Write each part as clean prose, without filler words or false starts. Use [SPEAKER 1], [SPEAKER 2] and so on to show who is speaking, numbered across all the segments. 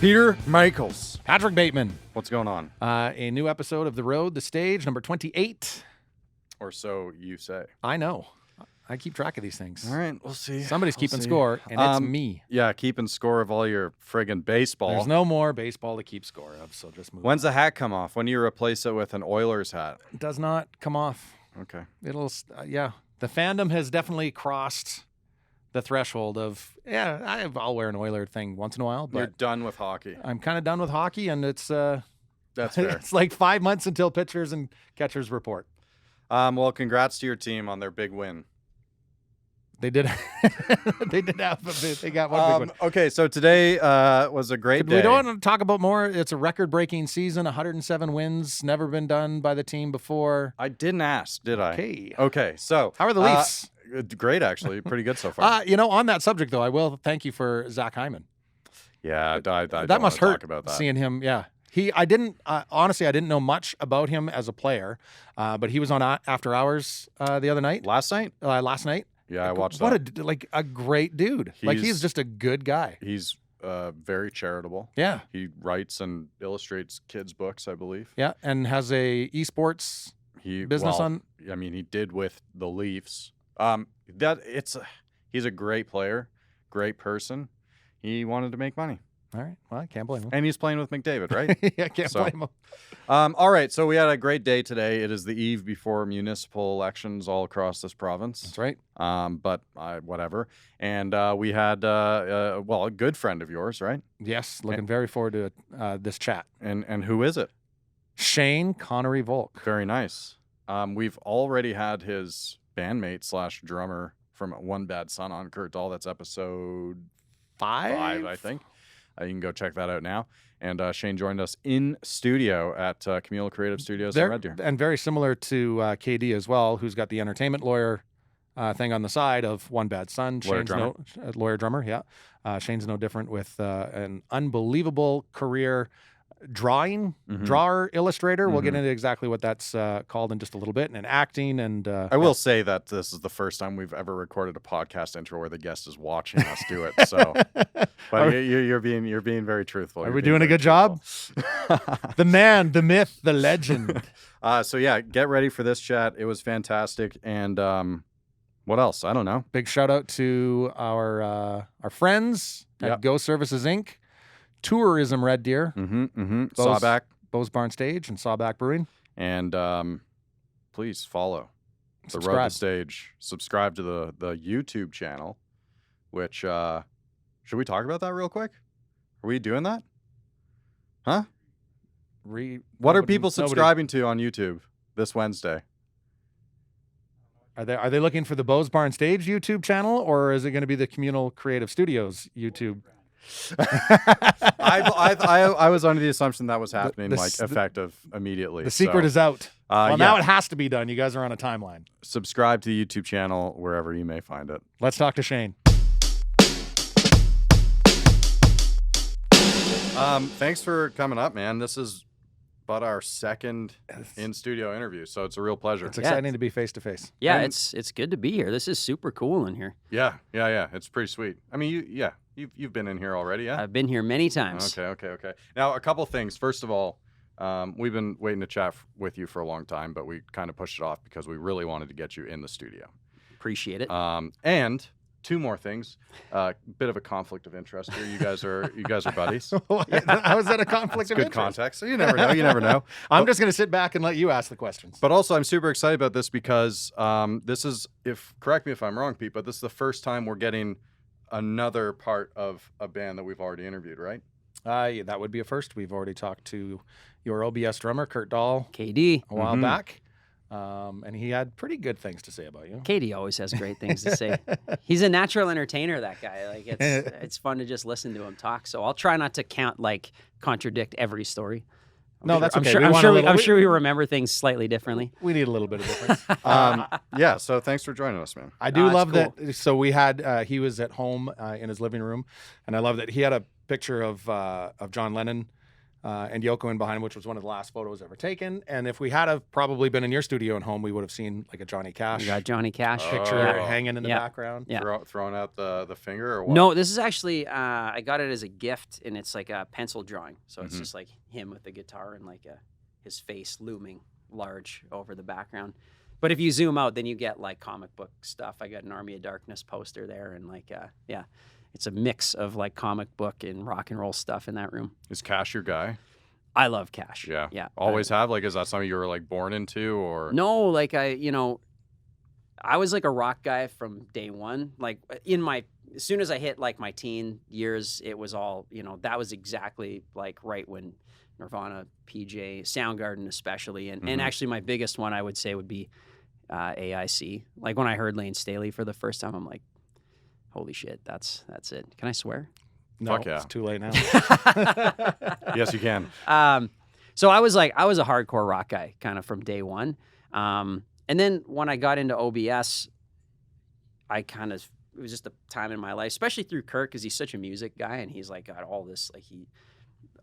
[SPEAKER 1] Peter Michaels.
[SPEAKER 2] Patrick Bateman.
[SPEAKER 1] What's going on?
[SPEAKER 2] A new episode of The Road, The Stage, number 28.
[SPEAKER 1] Or so you say.
[SPEAKER 2] I know. I keep track of these things.
[SPEAKER 1] All right, we'll see.
[SPEAKER 2] Somebody's keeping score, and it's me.
[SPEAKER 1] Yeah, keeping score of all your friggin' baseball.
[SPEAKER 2] There's no more baseball to keep score of, so just move
[SPEAKER 1] When's
[SPEAKER 2] on.
[SPEAKER 1] the hat come off? When do you replace it with an Oilers hat?
[SPEAKER 2] It does not come off.
[SPEAKER 1] Okay.
[SPEAKER 2] It'll, yeah. The fandom has definitely crossed the threshold of, I'll wear an Oiler thing once in a while, but
[SPEAKER 1] You're done with hockey.
[SPEAKER 2] I'm kind of done with hockey, and it's
[SPEAKER 1] That's fair.
[SPEAKER 2] it's like 5 months until pitchers and catchers report.
[SPEAKER 1] Well, congrats to your team on their big win.
[SPEAKER 2] They did. They did have a bit. They got one big one.
[SPEAKER 1] Okay, so today was a great day.
[SPEAKER 2] We don't want to talk about more. It's a record-breaking season, 107 wins, never been done by the team before.
[SPEAKER 1] I didn't ask, did I?
[SPEAKER 2] Okay,
[SPEAKER 1] so
[SPEAKER 2] how are the Leafs?
[SPEAKER 1] Great, actually. Pretty good so far.
[SPEAKER 2] On that subject, though, I will thank you for Zach Hyman.
[SPEAKER 1] Yeah, I
[SPEAKER 2] that must hurt
[SPEAKER 1] talk about that.
[SPEAKER 2] Seeing him, yeah. I didn't honestly. I didn't know much about him as a player, but he was on After Hours the other night.
[SPEAKER 1] Last night?
[SPEAKER 2] Last night.
[SPEAKER 1] Yeah, I watched
[SPEAKER 2] that.
[SPEAKER 1] What
[SPEAKER 2] a great dude. He's just a good guy.
[SPEAKER 1] He's very charitable.
[SPEAKER 2] Yeah. He
[SPEAKER 1] writes and illustrates kids' books, I believe.
[SPEAKER 2] Yeah, and has a esports business on.
[SPEAKER 1] I mean, he did with the Leafs. He's a great player, great person. He wanted to make money.
[SPEAKER 2] All right. Well, I can't blame him.
[SPEAKER 1] And he's playing with McDavid, right?
[SPEAKER 2] Yeah, can't blame him.
[SPEAKER 1] All right. So we had a great day today. It is the eve before municipal elections all across this province.
[SPEAKER 2] That's right.
[SPEAKER 1] But whatever. And we had, a good friend of yours, right?
[SPEAKER 2] Yes. Looking very forward to this chat.
[SPEAKER 1] And who is it?
[SPEAKER 2] Shane Connery Volk.
[SPEAKER 1] Very nice. We've already had his bandmate / drummer from One Bad Son on, Kurt Dahl. That's episode 5, I think. You can go check that out now. And Shane joined us in studio at Communal Creative Studios in Red Deer.
[SPEAKER 2] And very similar to KD as well, who's got the entertainment lawyer thing on the side of One Bad Son. Lawyer drummer, yeah. Shane's no different with an unbelievable career drawer, illustrator. We'll get into exactly what that's called in just a little bit, and acting. And
[SPEAKER 1] I will say that this is the first time we've ever recorded a podcast intro where the guest is watching us do it. So, but you're being very truthful.
[SPEAKER 2] Are we doing a good job? The man, the myth, the legend.
[SPEAKER 1] So yeah, get ready for this chat. It was fantastic. And what else? I don't know.
[SPEAKER 2] Big shout out to our friends at Go Services Inc., Tourism Red Deer,
[SPEAKER 1] Sawback,
[SPEAKER 2] Bose Barn Stage, and Sawback Brewing.
[SPEAKER 1] And please follow The Road to Stage. Subscribe to the YouTube channel, which should we talk about that real quick? Are we doing that? Huh? What are people subscribing to on YouTube this Wednesday?
[SPEAKER 2] Are they looking for the Bose Barn Stage YouTube channel, or is it going to be the Communal Creative Studios YouTube?
[SPEAKER 1] I was under the assumption that was happening effective immediately.
[SPEAKER 2] The secret is out. Now it has to be done. You guys are on a timeline.
[SPEAKER 1] Subscribe to the YouTube channel wherever you may find it.
[SPEAKER 2] Let's talk to Shane.
[SPEAKER 1] Thanks for coming up, man. This is but our second in-studio interview, so it's a real pleasure.
[SPEAKER 2] It's exciting to be face-to-face.
[SPEAKER 3] Yeah, it's good to be here. This is super cool in here.
[SPEAKER 1] Yeah. It's pretty sweet. I mean, you've been in here already, yeah?
[SPEAKER 3] I've been here many times.
[SPEAKER 1] Okay. Now, a couple things. First of all, we've been waiting to chat with you for a long time, but we kind of pushed it off because we really wanted to get you in the studio.
[SPEAKER 3] Appreciate it.
[SPEAKER 1] And two more things. Bit of a conflict of interest here. You guys are buddies.
[SPEAKER 2] How is that a conflict of
[SPEAKER 1] good
[SPEAKER 2] interest?
[SPEAKER 1] Context. So you never know.
[SPEAKER 2] I'm just going to sit back and let you ask the questions.
[SPEAKER 1] But also, I'm super excited about this because this is, correct me if I'm wrong, Pete, but this is the first time we're getting another part of a band that we've already interviewed, right?
[SPEAKER 2] That would be a first. We've already talked to your OBS drummer, Kurt Dahl,
[SPEAKER 3] KD,
[SPEAKER 2] a while back. And he had pretty good things to say about you.
[SPEAKER 3] KD always has great things to say. He's a natural entertainer, that guy. Like it's fun to just listen to him talk. So I'll try not to contradict every story.
[SPEAKER 2] That's okay.
[SPEAKER 3] I'm sure we remember things slightly differently.
[SPEAKER 2] We need a little bit of difference.
[SPEAKER 1] So thanks for joining us, man.
[SPEAKER 2] I do love that. So we had he was at home in his living room, and I love that he had a picture of John Lennon and Yoko in behind him, which was one of the last photos ever taken. And if we had have probably been in your studio and home, we would have seen like a Johnny Cash.
[SPEAKER 3] You got Johnny Cash
[SPEAKER 2] picture hanging in the background.
[SPEAKER 3] Yeah.
[SPEAKER 1] Throwing out the finger or what?
[SPEAKER 3] No, this is actually I got it as a gift, and it's like a pencil drawing. So it's just like him with the guitar and like his face looming large over the background. But if you zoom out, then you get like comic book stuff. I got an Army of Darkness poster there, and like it's a mix of like comic book and rock and roll stuff in that room.
[SPEAKER 1] Is Cash your guy?
[SPEAKER 3] I love Cash.
[SPEAKER 1] Yeah.
[SPEAKER 3] Yeah.
[SPEAKER 1] Always have? Like, is that something you were like born into or?
[SPEAKER 3] No, like I was like a rock guy from day one. Like as soon as I hit like my teen years, it was all, that was exactly like right when Nirvana, PJ, Soundgarden especially. And actually my biggest one I would say would be AIC. Like when I heard Lane Staley for the first time, I'm like, holy shit, that's it. Can I swear?
[SPEAKER 2] No,
[SPEAKER 1] Fuck yeah.
[SPEAKER 2] It's too late now.
[SPEAKER 1] Yes, you can.
[SPEAKER 3] So I was a hardcore rock guy kind of from day one. And then when I got into OBS, it was just a time in my life, especially through Kirk, because he's such a music guy and he's like got all this, like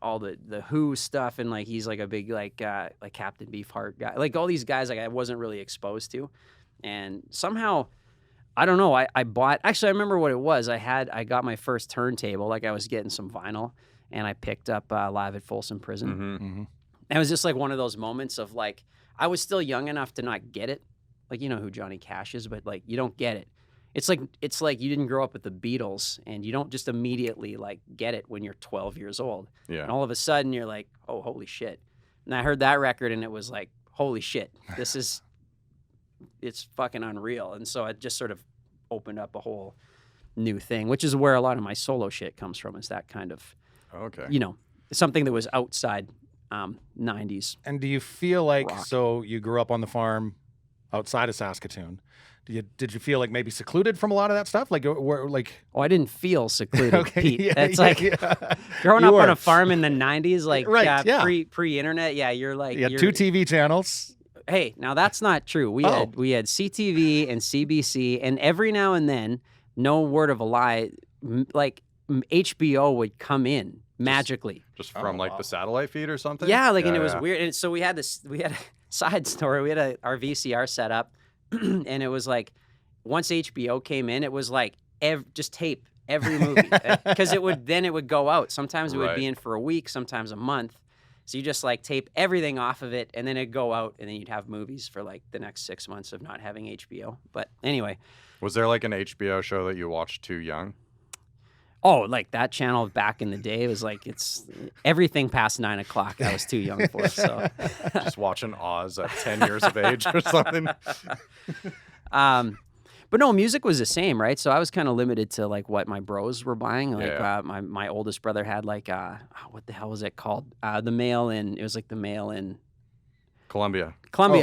[SPEAKER 3] all the Who stuff, and like he's like a big like Captain Beefheart guy, like all these guys like I wasn't really exposed to, and somehow I don't know, I bought, actually I remember what it was. I got my first turntable, like I was getting some vinyl, and I picked up Live at Folsom Prison. And it was just like one of those moments of like I was still young enough to not get it, like who Johnny Cash is, but like you don't get it. It's like you didn't grow up with the Beatles, and you don't just immediately like get it when you're 12 years old.
[SPEAKER 1] Yeah.
[SPEAKER 3] And all of a sudden you're like, oh, holy shit. And I heard that record and it was like, holy shit, it's fucking unreal. And so it just sort of opened up a whole new thing, which is where a lot of my solo shit comes from, is that kind of, something that was outside 90s.
[SPEAKER 2] And do you feel like,
[SPEAKER 3] rock.
[SPEAKER 2] So you grew up on the farm outside of Saskatoon. Did you feel like maybe secluded from a lot of that stuff? Like,
[SPEAKER 3] I didn't feel secluded,
[SPEAKER 2] okay,
[SPEAKER 3] Pete.
[SPEAKER 2] Yeah,
[SPEAKER 3] it's
[SPEAKER 2] yeah.
[SPEAKER 3] Growing up on a farm in the 90s, like
[SPEAKER 2] right,
[SPEAKER 3] pre-internet. Yeah, you're like,
[SPEAKER 2] you had 2 TV channels.
[SPEAKER 3] Hey, now that's not true. We had CTV and CBC, and every now and then, no word of a lie, like HBO would come in magically.
[SPEAKER 1] Just from the satellite feed or something?
[SPEAKER 3] Yeah, and it was weird. And so we had a side story. We had our VCR set up, and it was like, once HBO came in, it was like just tape every movie, because it would go out. Sometimes it would be in for a week, sometimes a month. So you just like tape everything off of it, and then it'd go out, and then you'd have movies for like the next 6 months of not having HBO. But anyway.
[SPEAKER 1] Was there like an HBO show that you watched too young?
[SPEAKER 3] Oh, like that channel back in the day was like, it's everything past 9 o'clock I was too young for. So
[SPEAKER 1] just watching Oz at 10 years of age or something.
[SPEAKER 3] But no, music was the same, right? So I was kind of limited to like what my bros were buying. Like my oldest brother had like what the hell was it called? The mail-in. It was like the mail-in
[SPEAKER 1] Columbia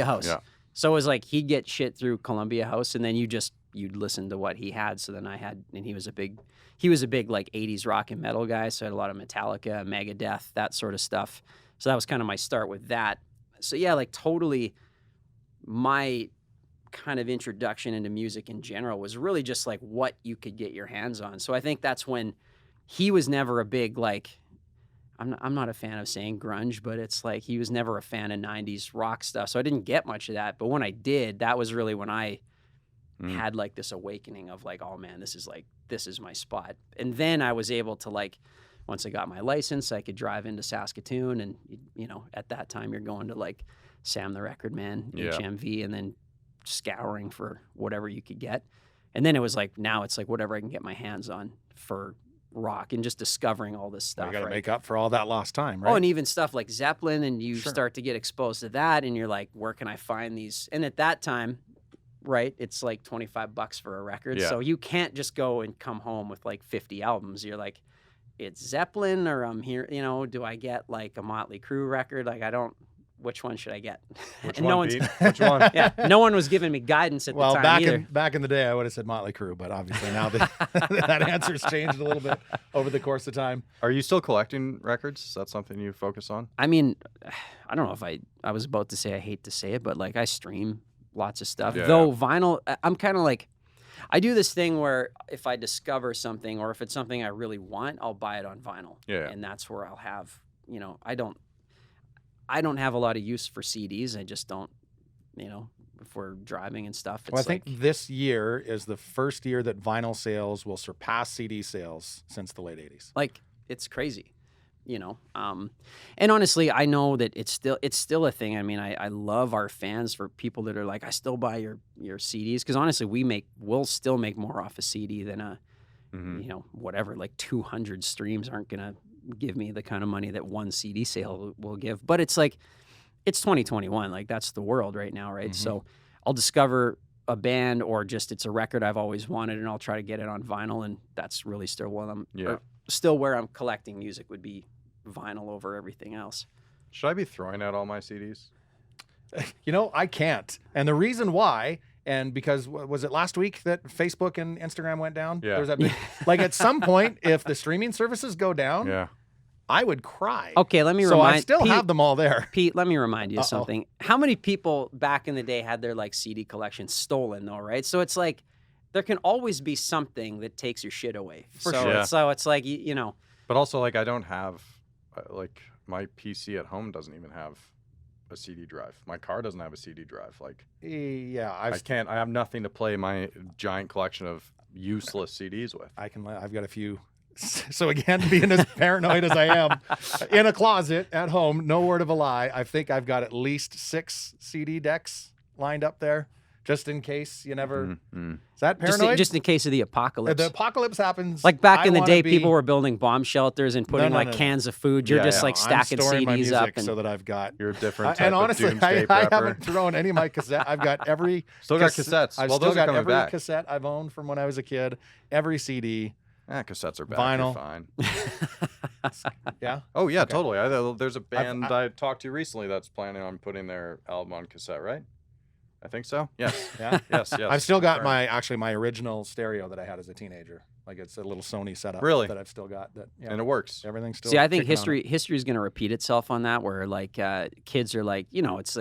[SPEAKER 3] House.
[SPEAKER 1] Yeah.
[SPEAKER 3] So it was like he'd get shit through Columbia House, and then you'd listen to what he had. So then and he was a big like 80s rock and metal guy. So I had a lot of Metallica, Megadeth, that sort of stuff. So that was kind of my start with that. So yeah, like totally my kind of introduction into music in general was really just like what you could get your hands on. So I think that's when he was never a big, like, I'm not a fan of saying grunge, but it's like he was never a fan of 90s rock stuff. So I didn't get much of that. But when I did, that was really when I had like this awakening of like, oh man, this is my spot. And then I was able to, like, once I got my license, I could drive into Saskatoon, and at that time you're going to like Sam the Record Man, HMV, and then scouring for whatever you could get. And then it was like, now it's like whatever I can get my hands on for rock, and just discovering all this stuff.
[SPEAKER 2] You got to make up for all that lost time, right?
[SPEAKER 3] Oh, and even stuff like Zeppelin, and you start to get exposed to that, and you're like, where can I find these? And at that time, right, it's like $25 for a record. So you can't just go and come home with like 50 albums. You're like, it's Zeppelin, or I'm here, do I get like a Motley Crue record? Like, which one should I get?
[SPEAKER 1] Which
[SPEAKER 3] and
[SPEAKER 1] one, Pete? Which one?
[SPEAKER 3] Yeah, no one was giving me guidance at the time either.
[SPEAKER 2] Back in the day, I would have said Motley Crue, but obviously now that answer's changed a little bit over the course of time.
[SPEAKER 1] Are you still collecting records? Is that something you focus on?
[SPEAKER 3] I mean, I don't know if I was about to say, I hate to say it, but like I stream lots of stuff. Though vinyl, I'm kind of like, I do this thing where if I discover something, or if it's something I really want, I'll buy it on vinyl.
[SPEAKER 1] Yeah.
[SPEAKER 3] And that's where I'll have you know, I don't have a lot of use for CDs. I just don't, you know, if we're driving and stuff. It's
[SPEAKER 2] Well, I think this year is the first year that vinyl sales will surpass CD sales since the late 80s.
[SPEAKER 3] Like, it's crazy, you know. And honestly, I know that it's still a thing. I mean, I love our fans, for people that are like, I still buy your CDs, because honestly, we'll still make more off a CD than a, you know, whatever, like 200 streams aren't gonna give me the kind of money that one CD sale will give. But it's like, it's 2021. Like, that's the world right now, right? So I'll discover a band, or just it's a record I've always wanted, and I'll try to get it on vinyl, and that's really still where I'm collecting music, would be vinyl over everything else.
[SPEAKER 1] Should I be throwing out all my CDs?
[SPEAKER 2] You know, I can't. And the reason why, and because, was it last week that Facebook and Instagram went down?
[SPEAKER 1] Yeah.
[SPEAKER 2] There was that big, like, at some point, if the streaming services go down, I would cry.
[SPEAKER 3] Okay, let me
[SPEAKER 2] so
[SPEAKER 3] remind.
[SPEAKER 2] I still have them all there.
[SPEAKER 3] Pete, let me remind you of something. How many people back in the day had their like CD collection stolen, though, right? So it's like, there can always be something that takes your shit away.
[SPEAKER 2] For sure.
[SPEAKER 3] So it's like, you know.
[SPEAKER 1] But also, like, I don't have, like, my PC at home doesn't even have a CD drive. My car doesn't have a CD drive. Like,
[SPEAKER 2] yeah,
[SPEAKER 1] I have nothing to play my giant collection of useless CDs with.
[SPEAKER 2] I've got a few. So again, being as paranoid as I am, in a closet at home, no word of a lie, I think I've got at least 6 CD decks lined up there, just in case you never. Is that paranoid?
[SPEAKER 3] Just in case of the apocalypse.
[SPEAKER 2] The apocalypse happens.
[SPEAKER 3] Like back in the day, people were building bomb shelters and putting cans of food. You're just like stacking
[SPEAKER 2] I'm storing
[SPEAKER 3] CDs
[SPEAKER 2] my
[SPEAKER 3] up.
[SPEAKER 2] music so that I've got.
[SPEAKER 1] You're a different type
[SPEAKER 2] and honestly,
[SPEAKER 1] of doomsday
[SPEAKER 2] I
[SPEAKER 1] prepper.
[SPEAKER 2] haven't thrown any of my cassettes. I've got every.
[SPEAKER 1] Still got cassettes.
[SPEAKER 2] I've
[SPEAKER 1] Well,
[SPEAKER 2] still
[SPEAKER 1] those are
[SPEAKER 2] got
[SPEAKER 1] coming
[SPEAKER 2] every
[SPEAKER 1] back.
[SPEAKER 2] cassette I've owned from when I was a kid. Every CD.
[SPEAKER 1] Cassettes are back.
[SPEAKER 2] Vinyl.
[SPEAKER 1] You're fine.
[SPEAKER 2] Yeah.
[SPEAKER 1] Oh yeah, totally. There's a band I talked to recently that's planning on putting their album on cassette, right? I think so. Yes.
[SPEAKER 2] Yeah.
[SPEAKER 1] yes.
[SPEAKER 2] I've still got my original stereo that I had as a teenager. Like, it's a little Sony setup.
[SPEAKER 1] Really?
[SPEAKER 2] That I've still got. That
[SPEAKER 1] and it works.
[SPEAKER 2] Everything's still.
[SPEAKER 3] See, I think
[SPEAKER 2] kicking on it.
[SPEAKER 3] history is going to repeat itself on that, where like kids are like, you know, it's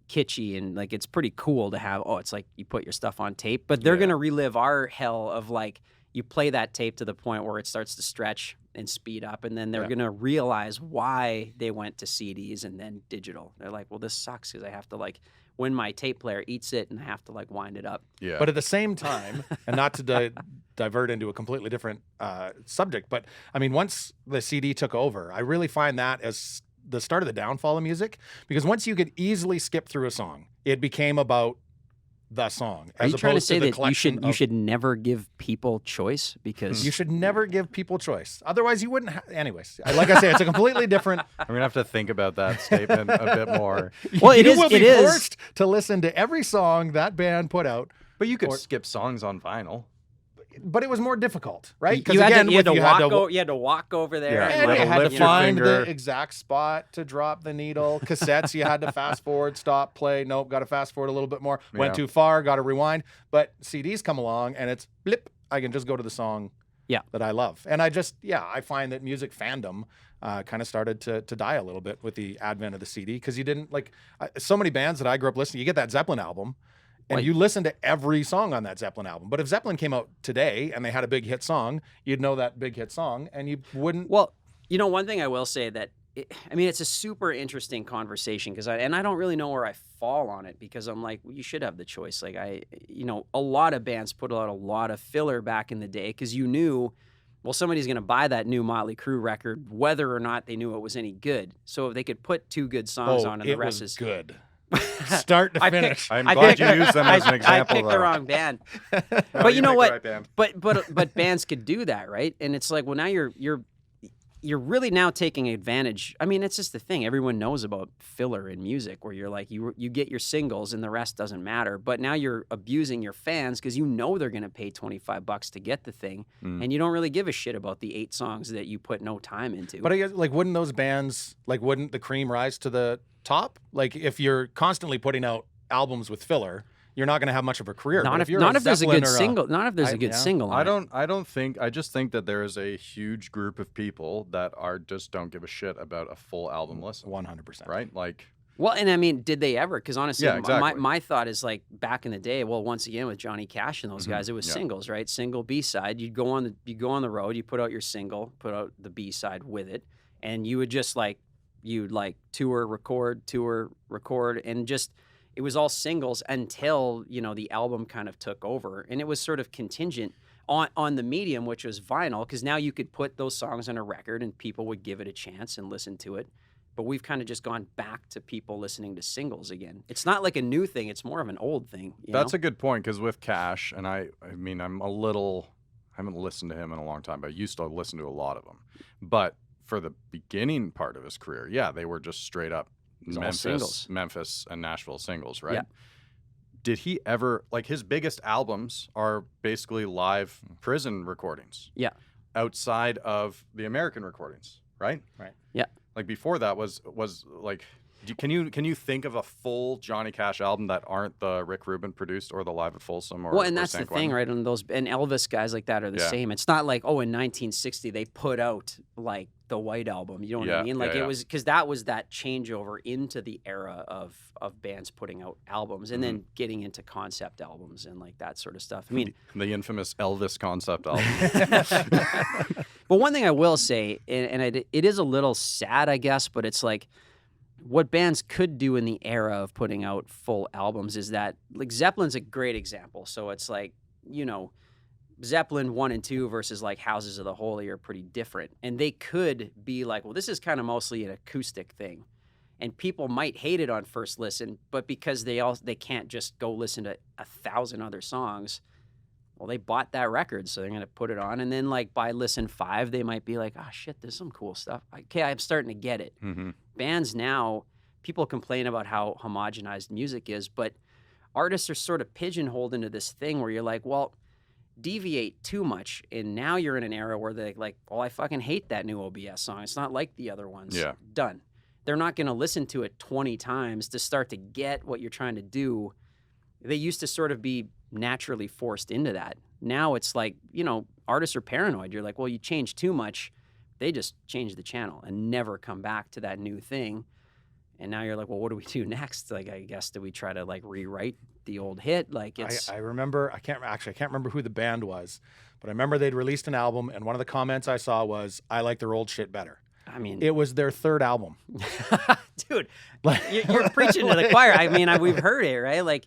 [SPEAKER 3] kitschy and like it's pretty cool to have. Oh, it's like you put your stuff on tape, but they're going to relive our hell of like, you play that tape to the point where it starts to stretch and speed up, and then they're going to realize why they went to CDs and then digital. They're like, well, this sucks because I have to, like, when my tape player eats it and I have to, like, wind it up.
[SPEAKER 1] Yeah.
[SPEAKER 2] But at the same time, and not to divert into a completely different subject, but I mean, once the CD took over, I really find that as the start of the downfall of music, because once you could easily skip through a song, it became about the song.
[SPEAKER 3] Are you trying to say that you should never give people choice? Because
[SPEAKER 2] you should never give people choice. Otherwise, you wouldn't. Anyways, like I say, it's a completely different.
[SPEAKER 1] I'm gonna have to think about that statement a bit more.
[SPEAKER 3] Well,
[SPEAKER 2] you will be forced to listen to every song that band put out.
[SPEAKER 1] But you could skip songs on vinyl.
[SPEAKER 2] But it was more difficult, right?
[SPEAKER 3] Because again, you had to walk over there.
[SPEAKER 2] And you had to find the exact spot to drop the needle. Cassettes, you had to fast forward, stop, play. Nope, got to fast forward a little bit more. Went too far, got to rewind. But CDs come along, and it's blip. I can just go to the song that I love. And I find that music fandom kind of started to die a little bit with the advent of the CD, because you didn't like so many bands that I grew up listening. You get that Zeppelin album. And you listen to every song on that Zeppelin album. But if Zeppelin came out today and they had a big hit song, you'd know that big hit song, and you wouldn't. Well,
[SPEAKER 3] you know, one thing I will say that, it's a super interesting conversation, because I don't really know where I fall on it, because I'm like, well, you should have the choice. Like a lot of bands put out a lot of filler back in the day, because you knew, well, somebody's going to buy that new Motley Crue record, whether or not they knew it was any good. So if they could put 2 good songs on, and the rest is
[SPEAKER 2] good. Start to finish.
[SPEAKER 1] I'm glad you used them as an example.
[SPEAKER 3] I picked the wrong band. But you know what? But bands could do that, right? And it's like, well, now you're really now taking advantage. I mean, it's just the thing. Everyone knows about filler in music, where you're like, you get your singles and the rest doesn't matter. But now you're abusing your fans, because you know they're going to pay $25 to get the thing, and you don't really give a shit about the 8 songs that you put no time into.
[SPEAKER 2] But I guess, like, wouldn't those bands, like, wouldn't the cream rise to the top? Like, if you're constantly putting out albums with filler, you're not going to have much of a career.
[SPEAKER 3] Not if there's a good single. Not if there's a good single.
[SPEAKER 1] I don't think. I just think that there is a huge group of people that just don't give a shit about a full album listen.
[SPEAKER 2] 100%.
[SPEAKER 1] Right? Like.
[SPEAKER 3] Well, and I mean, did they ever? Because honestly,
[SPEAKER 1] exactly.
[SPEAKER 3] my thought is, like, back in the day. Well, once again with Johnny Cash and those guys, it was singles, right? Single, B-side. You go on the road, you put out your single, put out the B-side with it, and you would just like you'd like tour, record, and just it was all singles until the album kind of took over, and it was sort of contingent on the medium, which was vinyl, because now you could put those songs on a record and people would give it a chance and listen to it. But we've kind of just gone back to people listening to singles again. It's not like a new thing. It's more of an old thing.
[SPEAKER 1] That's a good point, because with Cash, and I mean, I haven't listened to him in a long time, but I used to listen to a lot of them. But for the beginning part of his career, yeah, they were just straight up Memphis and Nashville singles, right?
[SPEAKER 3] Yeah.
[SPEAKER 1] Did he ever, like, his biggest albums are basically live prison recordings.
[SPEAKER 3] Yeah.
[SPEAKER 1] Outside of the American recordings, right?
[SPEAKER 2] Right.
[SPEAKER 3] Yeah.
[SPEAKER 1] Like before that was like, can you think of a full Johnny Cash album that aren't the Rick Rubin produced or the Live at Folsom or
[SPEAKER 3] and that's the thing, right? And Elvis guys like that are the same. It's not like in 1960 they put out like the White Album. You know what I mean? Like it was because that was that changeover into the era of bands putting out albums and then getting into concept albums and like that sort of stuff. I mean,
[SPEAKER 1] the infamous Elvis concept album.
[SPEAKER 3] But one thing I will say, and it is a little sad, I guess, but it's like what bands could do in the era of putting out full albums is that, like, Zeppelin's a great example. So it's like, Zeppelin 1 and 2 versus like Houses of the Holy are pretty different. And they could be like, well, this is kind of mostly an acoustic thing. And people might hate it on first listen, but because they can't just go listen to 1,000 other songs, well, they bought that record, so they're going to put it on. And then, like, by listen 5, they might be like, oh, shit, there's some cool stuff. Okay, I'm starting to get it.
[SPEAKER 1] Mm-hmm.
[SPEAKER 3] Bands now, people complain about how homogenized music is, but artists are sort of pigeonholed into this thing where you're like, well, deviate too much, and now you're in an era where they're like, well, I fucking hate that new OBS song. It's not like the other ones.
[SPEAKER 1] Yeah.
[SPEAKER 3] Done. They're not going to listen to it 20 times to start to get what you're trying to do. They used to sort of be naturally forced into that. Now it's like, artists are paranoid. You're like, well, you change too much. They just change the channel and never come back to that new thing. And now you're like, well, what do we do next? Like, I guess, do we try to like rewrite the old hit? Like, it's.
[SPEAKER 2] I remember. I can't remember who the band was, but I remember they'd released an album, and one of the comments I saw was, "I like their old shit better."
[SPEAKER 3] I mean,
[SPEAKER 2] it was their third album.
[SPEAKER 3] Dude, you're preaching to the choir. I mean, we've heard it, right? Like,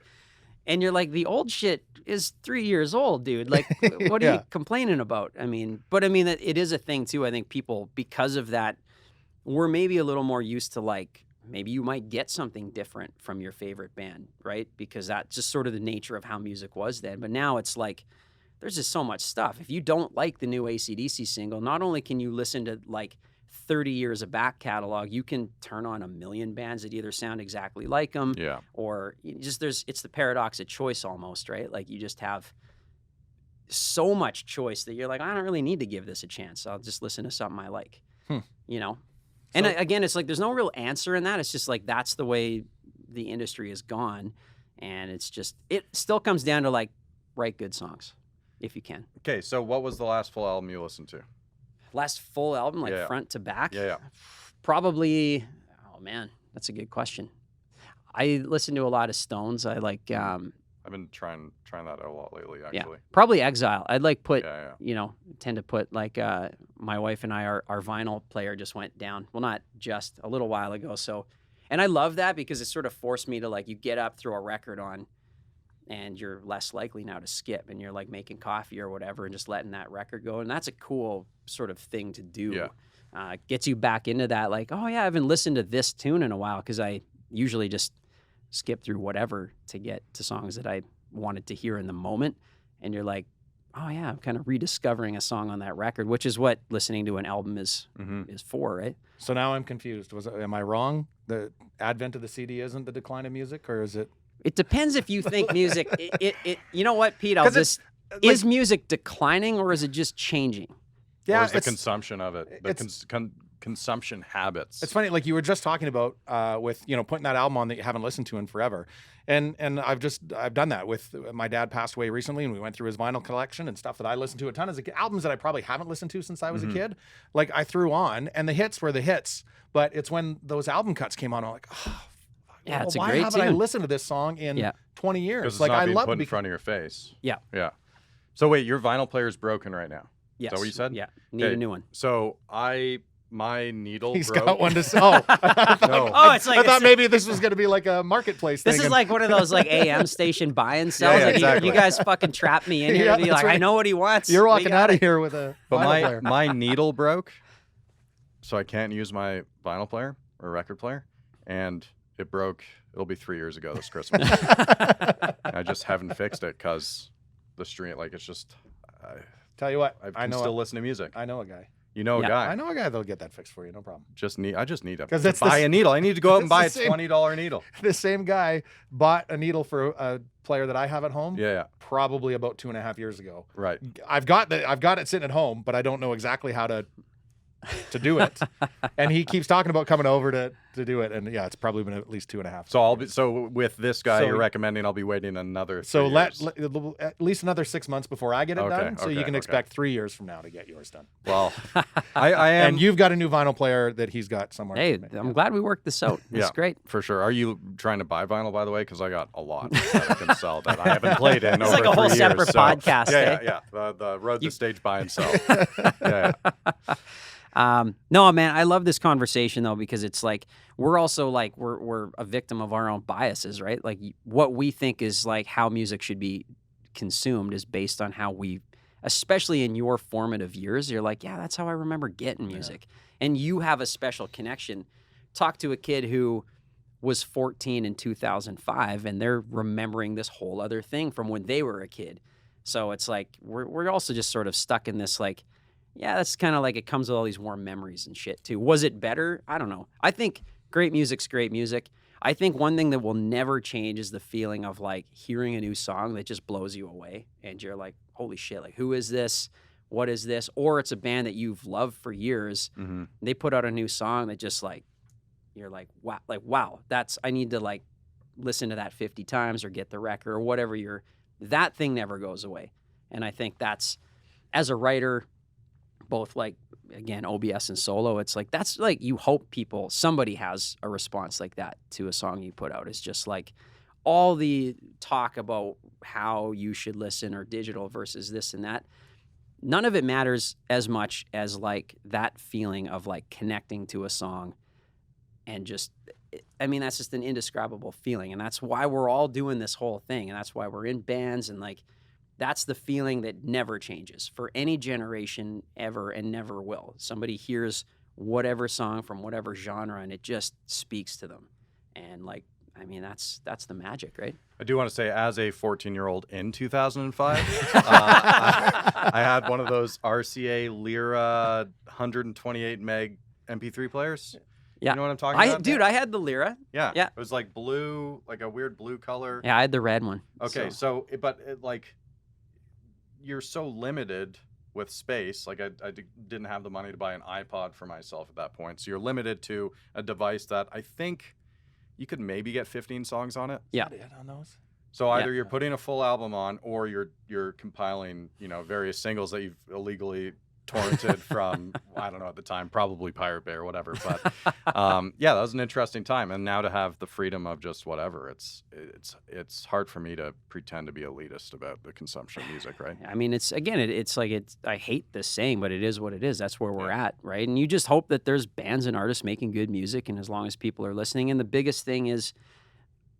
[SPEAKER 3] and you're like, the old shit is 3 years old, dude. Like, what are you complaining about? I mean, that it is a thing too. I think people, because of that, we're maybe a little more used to like, maybe you might get something different from your favorite band, right? Because that's just sort of the nature of how music was then. But now it's like, there's just so much stuff. If you don't like the new AC/DC single, not only can you listen to like 30 years of back catalog, you can turn on a million bands that either sound exactly like them, or it's the paradox of choice almost, right? Like you just have so much choice that you're like, I don't really need to give this a chance. I'll just listen to something I like, And again, it's like there's no real answer in that. It's just like that's the way the industry has gone, and it still comes down to like write good songs if you can.
[SPEAKER 1] Okay, so what was the last full album you listened to?
[SPEAKER 3] Last full album, like front to back?
[SPEAKER 1] Yeah.
[SPEAKER 3] Probably, oh man, that's a good question. I listen to a lot of Stones. I like...
[SPEAKER 1] I've been trying that out a lot lately, actually.
[SPEAKER 3] Yeah, probably Exile. I'd like put, tend to put like my wife and I, our vinyl player just went down. Well, not just, a little while ago. So, and I love that because it sort of forced me to like, you get up, throw a record on, and you're less likely now to skip, and you're like making coffee or whatever and just letting that record go. And that's a cool sort of thing to do.
[SPEAKER 1] Yeah.
[SPEAKER 3] Gets you back into that, like, oh yeah, I haven't listened to this tune in a while, because I usually just skip through whatever to get to songs that I wanted to hear in the moment. And you're like, oh yeah, I'm kind of rediscovering a song on that record, which is what listening to an album is for, right?
[SPEAKER 2] So now I'm confused. Am I wrong? The advent of the CD isn't the decline of music, or is it?
[SPEAKER 3] It depends if you think music. You know what, Pete? Is music declining, or is it just changing?
[SPEAKER 2] Yeah,
[SPEAKER 1] or is the consumption of it, consumption habits.
[SPEAKER 2] It's funny, like you were just talking about with putting that album on that you haven't listened to in forever, and I've done that with my dad passed away recently, and we went through his vinyl collection and stuff that I listened to a ton of albums that I probably haven't listened to since I was a kid. Like I threw on, and the hits were the hits, but it's when those album cuts came on, I'm like, oh.
[SPEAKER 3] Yeah, it's a
[SPEAKER 2] why
[SPEAKER 3] great
[SPEAKER 2] haven't
[SPEAKER 3] tune.
[SPEAKER 2] I listened to this song in 20 years?
[SPEAKER 1] It's
[SPEAKER 2] like
[SPEAKER 1] not
[SPEAKER 2] I
[SPEAKER 1] being
[SPEAKER 2] love
[SPEAKER 1] put in front of your face. Yeah. So wait, your vinyl player is broken right now.
[SPEAKER 3] Yes.
[SPEAKER 1] Is that what you said?
[SPEAKER 3] Yeah. Need a new one.
[SPEAKER 1] So my needle
[SPEAKER 2] He's
[SPEAKER 1] broke.
[SPEAKER 2] got one to sell.
[SPEAKER 1] No.
[SPEAKER 3] Oh, it's like
[SPEAKER 2] I thought maybe this was going to be like a marketplace thing.
[SPEAKER 3] this is like one of those like AM station buy and sells.
[SPEAKER 1] Yeah,
[SPEAKER 3] like
[SPEAKER 1] exactly.
[SPEAKER 3] you guys fucking trap me in here
[SPEAKER 2] Yeah,
[SPEAKER 3] to be
[SPEAKER 2] that's
[SPEAKER 3] like, I
[SPEAKER 2] right.
[SPEAKER 3] know what he wants.
[SPEAKER 2] You're
[SPEAKER 3] We
[SPEAKER 2] walking
[SPEAKER 3] got
[SPEAKER 2] out of
[SPEAKER 3] it.
[SPEAKER 2] here with a
[SPEAKER 1] But
[SPEAKER 2] vinyl player.
[SPEAKER 1] my needle broke, so I can't use my vinyl player or record player, and it broke. It'll be 3 years ago this Christmas. I just haven't fixed it because the stream, like, it's just.
[SPEAKER 2] Tell you what,
[SPEAKER 1] I
[SPEAKER 2] I
[SPEAKER 1] can
[SPEAKER 2] know.
[SPEAKER 1] still listen to music.
[SPEAKER 2] I know a guy.
[SPEAKER 1] You know
[SPEAKER 3] Yeah.
[SPEAKER 1] a guy.
[SPEAKER 2] I know a guy that'll get that fixed for you. No problem.
[SPEAKER 1] I just need to
[SPEAKER 2] 'Cause it's
[SPEAKER 1] buy
[SPEAKER 2] the
[SPEAKER 1] a needle. I need to go out and
[SPEAKER 2] it's
[SPEAKER 1] buy
[SPEAKER 2] the
[SPEAKER 1] a
[SPEAKER 2] same-
[SPEAKER 1] $20 needle.
[SPEAKER 2] The same guy bought a needle for a player that I have at home.
[SPEAKER 1] Yeah,
[SPEAKER 2] Probably about 2.5 years ago.
[SPEAKER 1] right.
[SPEAKER 2] I've got it sitting at home, but I don't know exactly how to do it. And he keeps talking about coming over to do it. And yeah, it's probably been at least 2.5.
[SPEAKER 1] So with this guy
[SPEAKER 2] So-
[SPEAKER 1] you're recommending, I'll be waiting another 3
[SPEAKER 2] So
[SPEAKER 1] years.
[SPEAKER 2] at least another 6 months before I get it
[SPEAKER 1] Okay,
[SPEAKER 2] done. So you
[SPEAKER 1] okay,
[SPEAKER 2] can
[SPEAKER 1] okay.
[SPEAKER 2] expect 3 years from now to get yours done.
[SPEAKER 1] Well, I am
[SPEAKER 2] And you've got a new vinyl player that he's got somewhere.
[SPEAKER 3] Hey, I'm glad we worked this out. It's
[SPEAKER 1] Yeah.
[SPEAKER 3] great.
[SPEAKER 1] for sure. Are you trying to buy vinyl, by the way? Because I got a lot that I can sell that I haven't played in
[SPEAKER 3] It's
[SPEAKER 1] over
[SPEAKER 3] like a whole
[SPEAKER 1] 3 years.
[SPEAKER 3] separate
[SPEAKER 1] So,
[SPEAKER 3] podcast, eh?
[SPEAKER 1] Yeah. The road to stage buy and sell. yeah.
[SPEAKER 3] No, man, I love this conversation though, because it's like we're also like we're a victim of our own biases, right? Like what we think is like how music should be consumed is based on how we, especially in your formative years, you're like, yeah, that's how I remember getting music. And you have a special connection. Talk to a kid who was 14 in 2005 and they're remembering this whole other thing from when they were a kid. So it's like we're also just sort of stuck in this like, yeah, that's kind of like it comes with all these warm memories and shit too. Was it better? I don't know. I think great music's great music. I think one thing that will never change is the feeling of like hearing a new song that just blows you away and you're like, holy shit, like who is this? What is this? Or it's a band that you've loved for years.
[SPEAKER 1] Mm-hmm.
[SPEAKER 3] They put out a new song that just like, you're like, wow, that's, I need to like listen to that 50 times or get the record or whatever that thing never goes away. And I think that's, as a writer, both like, again, OBS and solo, it's like, that's like, you hope somebody has a response like that to a song you put out. It's just like all the talk about how you should listen or digital versus this and that. None of it matters as much as like that feeling of like connecting to a song and just, I mean, that's just an indescribable feeling. And that's why we're all doing this whole thing. And that's why we're in bands and like, that's the feeling that never changes for any generation ever and never will. Somebody hears whatever song from whatever genre and it just speaks to them. And like, I mean, that's the magic, right?
[SPEAKER 1] I do want to say, as a 14-year-old in 2005, I had one of those RCA Lyra 128 meg MP3 players.
[SPEAKER 3] Yeah.
[SPEAKER 1] You know what I'm talking about?
[SPEAKER 3] Dude, I had the Lyra.
[SPEAKER 1] Yeah.
[SPEAKER 3] Yeah.
[SPEAKER 1] It was like blue, like a weird blue color.
[SPEAKER 3] Yeah, I had the red one.
[SPEAKER 1] Okay, but like, you're so limited with space. Like, I didn't have the money to buy an iPod for myself at that point. So you're limited to a device that I think you could maybe get 15 songs on it.
[SPEAKER 3] Yeah.
[SPEAKER 2] On those?
[SPEAKER 1] So either you're putting a full album on, or you're compiling, various singles that you've illegally torrented from, I don't know at the time, probably Pirate Bay or whatever. But yeah, that was an interesting time. And now to have the freedom of just whatever, it's hard for me to pretend to be elitist about the consumption of music, right?
[SPEAKER 3] I mean, it's like I hate this saying, but it is what it is. That's where we're at, right? And you just hope that there's bands and artists making good music, and as long as people are listening. And the biggest thing is,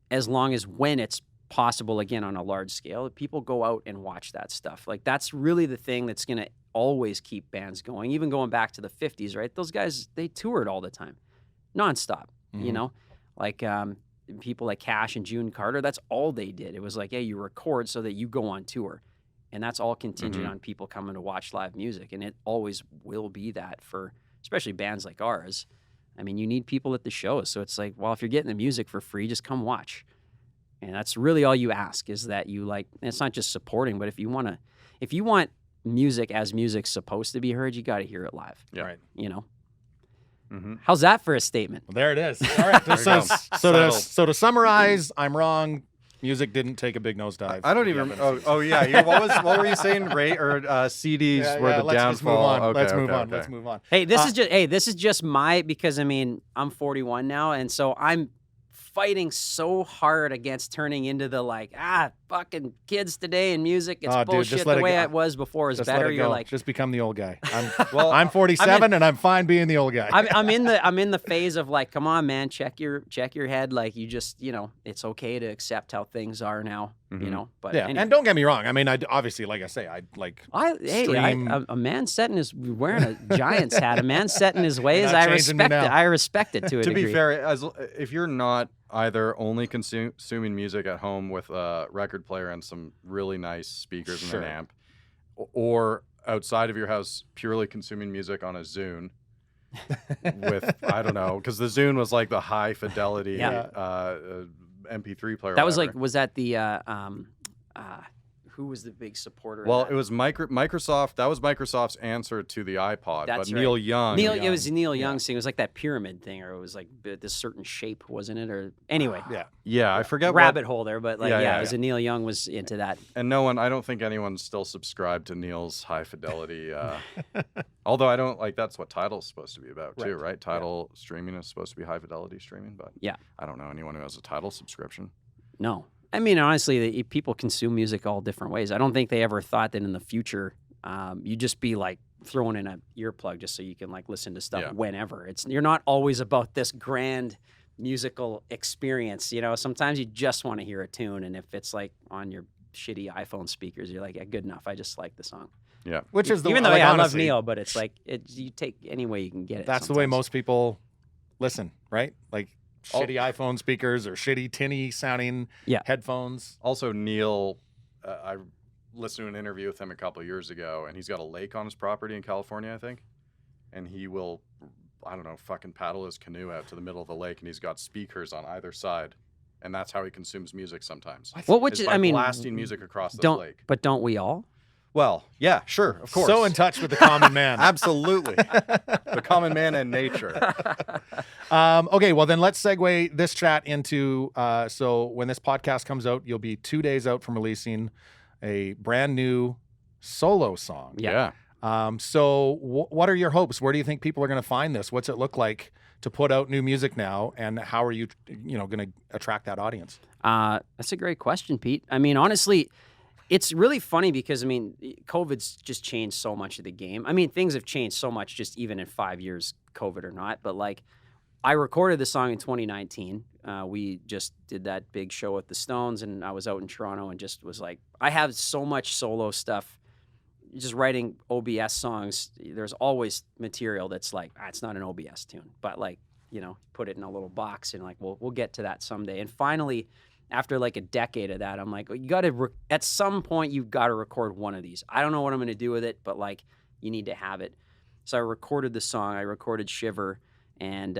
[SPEAKER 3] as long as when it's possible, again, on a large scale, people go out and watch that stuff. Like, that's really the thing that's going to always keep bands going, even going back to the 50s, right? Those guys, they toured all the time, nonstop, like people like Cash and June Carter, that's all they did. It was like, hey, you record so that you go on tour. And that's all contingent on people coming to watch live music. And it always will be that for especially bands like ours. I mean, you need people at the shows. So it's like, well, if you're getting the music for free, just come watch. And that's really all you ask, is that you like, and it's not just supporting, but if you want music as music's supposed to be heard, you got to hear it live.
[SPEAKER 1] Yeah. Right.
[SPEAKER 3] Mm-hmm. How's that for a statement?
[SPEAKER 2] Well, there it is. All right. So to summarize, I'm wrong. Music didn't take a big nosedive.
[SPEAKER 1] I don't even. Oh yeah. What were you saying? CDs were the downfall.
[SPEAKER 2] Let's move on. Let's move on.
[SPEAKER 3] Hey, this is just because I mean, I'm 41 now, and so I'm fighting so hard against turning into the like, fucking kids today and music. It's
[SPEAKER 2] Oh, dude,
[SPEAKER 3] bullshit.
[SPEAKER 2] just let
[SPEAKER 3] The
[SPEAKER 2] it
[SPEAKER 3] way
[SPEAKER 2] go.
[SPEAKER 3] it was before is
[SPEAKER 2] Just
[SPEAKER 3] better.
[SPEAKER 2] let it
[SPEAKER 3] You're
[SPEAKER 2] go.
[SPEAKER 3] like,
[SPEAKER 2] Just become the old guy.
[SPEAKER 1] Well,
[SPEAKER 2] I'm 47 and I'm fine being the old guy.
[SPEAKER 3] I'm in the phase of like, come on, man, check your head. Like you just, it's okay to accept how things are now. But
[SPEAKER 2] yeah,
[SPEAKER 3] anyway.
[SPEAKER 2] and don't get me wrong. I mean, I obviously, like I say, I like stream.
[SPEAKER 3] A man set in his wearing a Giants hat. A man set in his ways.
[SPEAKER 2] not
[SPEAKER 3] I
[SPEAKER 2] changing me
[SPEAKER 3] respect it.
[SPEAKER 2] now.
[SPEAKER 3] I respect it to a
[SPEAKER 1] To
[SPEAKER 3] degree.
[SPEAKER 1] be fair, if you're not either only consuming music at home with a record player and some really nice speakers
[SPEAKER 2] Sure.
[SPEAKER 1] and an amp, or outside of your house purely consuming music on a Zune with, I don't know, because the Zune was like the high fidelity MP3 player.
[SPEAKER 3] That was
[SPEAKER 1] whatever.
[SPEAKER 3] like, was that the who was the big supporter? of
[SPEAKER 1] Well,
[SPEAKER 3] that?
[SPEAKER 1] it was Microsoft. That was Microsoft's answer to the iPod.
[SPEAKER 3] That's
[SPEAKER 1] but
[SPEAKER 3] right.
[SPEAKER 1] Neil Young.
[SPEAKER 3] It was Neil Young's thing. It was like that pyramid thing, or it was like this certain shape, wasn't it? Or anyway,
[SPEAKER 1] Yeah, I forget
[SPEAKER 3] rabbit hole there, but like
[SPEAKER 1] Yeah,
[SPEAKER 3] it was a Neil Young was into that.
[SPEAKER 1] And I don't think anyone's still subscribed to Neil's high fidelity. Although I don't like, that's what Tidal's supposed to be about too, right? Tidal streaming is supposed to be high fidelity streaming, but
[SPEAKER 3] Yeah.
[SPEAKER 1] I don't know anyone who has a Tidal subscription.
[SPEAKER 3] No. I mean, honestly, people consume music all different ways. I don't think they ever thought that in the future, you just be like throwing in an earplug just so you can like listen to stuff whenever. You're not always about this grand musical experience. Sometimes you just want to hear a tune, and if it's like on your shitty iPhone speakers, you're like, yeah, good enough. I just like the song.
[SPEAKER 1] Yeah,
[SPEAKER 2] Which is
[SPEAKER 3] even though
[SPEAKER 2] like,
[SPEAKER 3] I love
[SPEAKER 2] honestly,
[SPEAKER 3] Neil, but it's like you take any way you can get it.
[SPEAKER 2] That's the way most people listen, right? Like shitty iPhone speakers or shitty tinny sounding headphones.
[SPEAKER 1] Also, Neil, I listened to an interview with him a couple of years ago, and he's got a lake on his property in California, I think. And he will, I don't know, fucking paddle his canoe out to the middle of the lake, and he's got speakers on either side. And that's how he consumes music sometimes. Blasting music across the lake.
[SPEAKER 3] But don't we all?
[SPEAKER 1] Well, yeah, sure, of course.
[SPEAKER 2] So in touch with the common man.
[SPEAKER 1] Absolutely. The common man and nature.
[SPEAKER 2] Okay, well then let's segue this chat into, so when this podcast comes out, you'll be 2 days out from releasing a brand new solo song.
[SPEAKER 1] Yeah.
[SPEAKER 2] So what are your hopes? Where do you think people are going to find this? What's it look like to put out new music now? And how are you, going to attract that audience?
[SPEAKER 3] That's a great question, Pete. I mean, honestly, it's really funny because, I mean, COVID's just changed so much of the game. I mean, things have changed so much just even in 5 years, COVID or not. But, like, I recorded the song in 2019. We just did that big show with the Stones, and I was out in Toronto and just was like, I have so much solo stuff. Just writing OBS songs, there's always material that's like, it's not an OBS tune. But, like, put it in a little box and, like, we'll get to that someday. And finally, after like a decade of that, I'm like, you got to, at some point, you've got to record one of these. I don't know what I'm going to do with it, but like, you need to have it. So I recorded the song. I recorded Shiver. And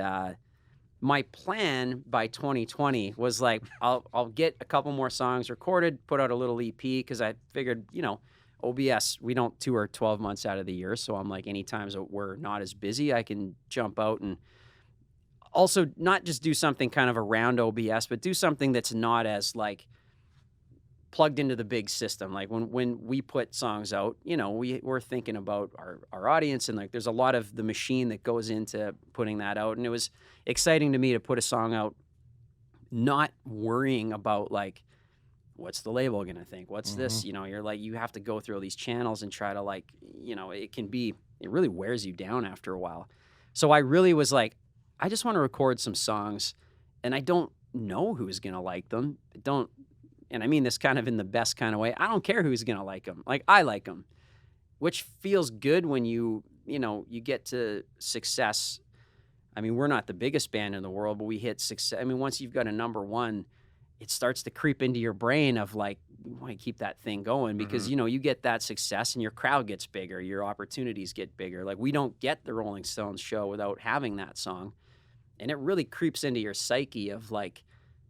[SPEAKER 3] my plan by 2020 was like, I'll get a couple more songs recorded, put out a little EP, because I figured, OBS, we don't tour 12 months out of the year. So I'm like, any times that we're not as busy, I can jump out and also not just do something kind of around OBS, but do something that's not as like plugged into the big system. Like when we put songs out, we're thinking about our audience, and like there's a lot of the machine that goes into putting that out. And it was exciting to me to put a song out, not worrying about like, what's the label going to think? What's this? You're like, you have to go through all these channels and try to like, it really wears you down after a while. So I really was like, I just want to record some songs, and I don't know who's going to like them. And I mean this kind of in the best kind of way. I don't care who's going to like them. Like, I like them, which feels good when you get to success. I mean, we're not the biggest band in the world, but we hit success. I mean, once you've got a number one, it starts to creep into your brain of like, you want to keep that thing going because, you get that success and your crowd gets bigger, your opportunities get bigger. Like, we don't get the Rolling Stones show without having that song. And it really creeps into your psyche of like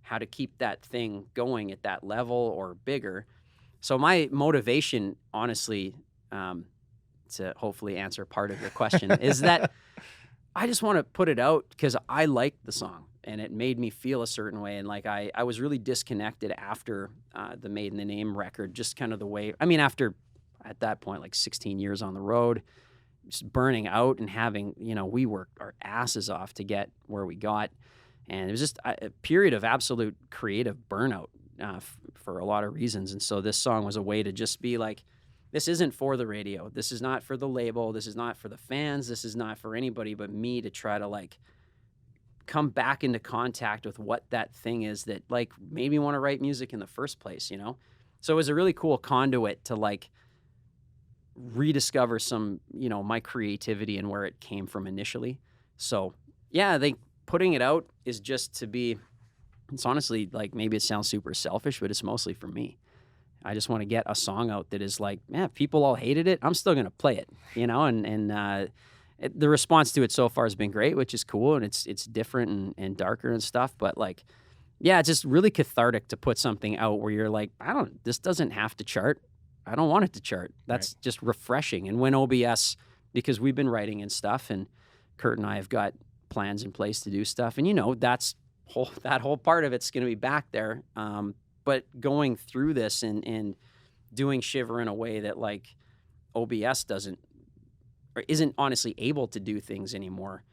[SPEAKER 3] how to keep that thing going at that level or bigger. So my motivation, honestly, to hopefully answer part of your question, is that I just want to put it out because I like the song and it made me feel a certain way. And like I was really disconnected after the Made in the Name record, just kind of the way, I mean, after at that point, like 16 years on the road, just burning out and having, we worked our asses off to get where we got. And it was just a period of absolute creative burnout, for a lot of reasons. And so this song was a way to just be like, this isn't for the radio. This is not for the label. This is not for the fans. This is not for anybody but me to try to like come back into contact with what that thing is that like made me want to write music in the first place, you know? So it was a really cool conduit to like rediscover some, you know, my creativity and where it came from initially. So yeah, I think putting it out is just to be, it's honestly like, maybe it sounds super selfish, but it's mostly for me. I just want to get a song out that is like, man, if people all hated it, I'm still going to play it, you know? And the response to it so far has been great, which is cool. And it's different and darker and stuff. But like, yeah, it's just really cathartic to put something out where you're like, this doesn't have to chart. I don't want it to chart. That's just refreshing. And when OBS, because we've been writing and stuff, and Kurt and I have got plans in place to do stuff. And, you know, that whole part of it's going to be back there. But going through this and doing Shiver in a way that like OBS doesn't, or isn't honestly able to do things anymore.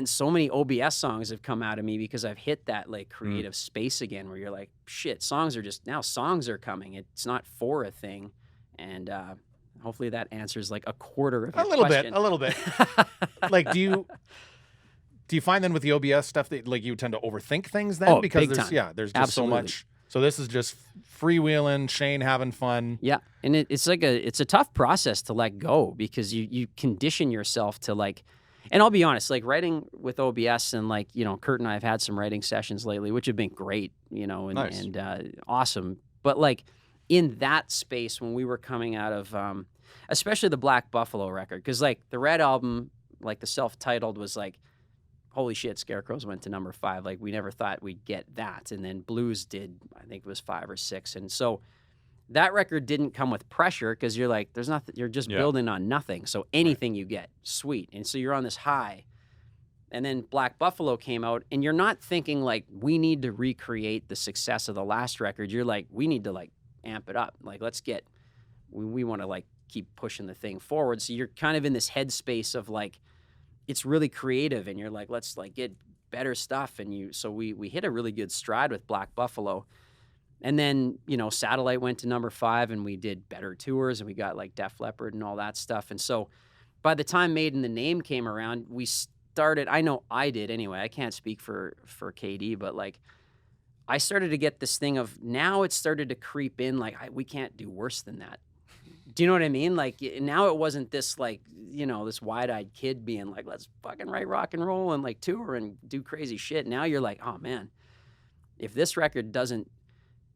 [SPEAKER 3] So many OBS songs have come out of me because I've hit that like creative space again where you're like, shit, songs are coming. It's not for a thing. And hopefully that answers like a quarter of your question.
[SPEAKER 2] A little bit. Like, do you find then with the OBS stuff that like you tend to overthink things then? Because there's just Absolutely. So much. So this is just freewheeling, Shane having fun.
[SPEAKER 3] Yeah. And it's a tough process to let go because you condition yourself to like, and I'll be honest, like writing with OBS and like, you know, Kurt and I have had some writing sessions lately, which have been great, you know, and awesome. But like in that space when we were coming out of, especially the Black Buffalo record, because like the Red album, like the self-titled was like, holy shit, Scarecrows went to number 5. Like we never thought we'd get that. And then Blues did, I think it was 5 or 6. And so that record didn't come with pressure because you're like, there's nothing, you're just building on nothing. So anything you get, sweet. And so you're on this high. And then Black Buffalo came out and you're not thinking like, we need to recreate the success of the last record. You're like, we need to like amp it up. Like, we want to like keep pushing the thing forward. So you're kind of in this headspace of like, it's really creative and you're like, let's like get better stuff. And so we hit a really good stride with Black Buffalo. And then, you know, Satellite went to number 5 and we did better tours and we got like Def Leppard and all that stuff. And so by the time Made in the Name came around, we started, I know I did anyway, I can't speak for KD, but like I started to get this thing of now it started to creep in like, we can't do worse than that. Do you know what I mean? Like now it wasn't this like, you know, this wide-eyed kid being like, let's fucking write rock and roll and like tour and do crazy shit. Now you're like, oh man, if this record doesn't,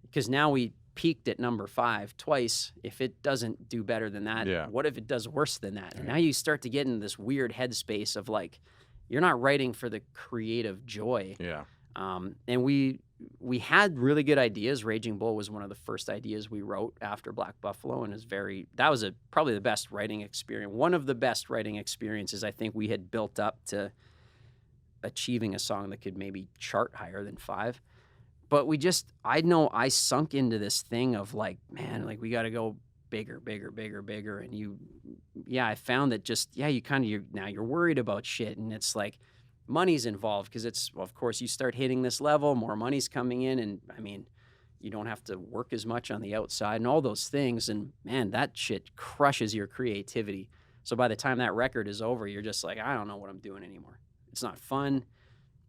[SPEAKER 3] because now we peaked at number 5 twice. If it doesn't do better than that, what if it does worse than that? And now you start to get in this weird headspace of like, you're not writing for the creative joy.
[SPEAKER 1] Yeah.
[SPEAKER 3] And we had really good ideas. Raging Bull was one of the first ideas we wrote after Black Buffalo, and that was probably the best writing experience. One of the best writing experiences I think we had built up to achieving a song that could maybe chart higher than 5. But I know I sunk into this thing of like, man, like we got to go bigger. And I found that now you're worried about shit. And it's like money's involved because of course you start hitting this level, more money's coming in. And I mean, you don't have to work as much on the outside and all those things. And man, that shit crushes your creativity. So by the time that record is over, you're just like, I don't know what I'm doing anymore. It's not fun.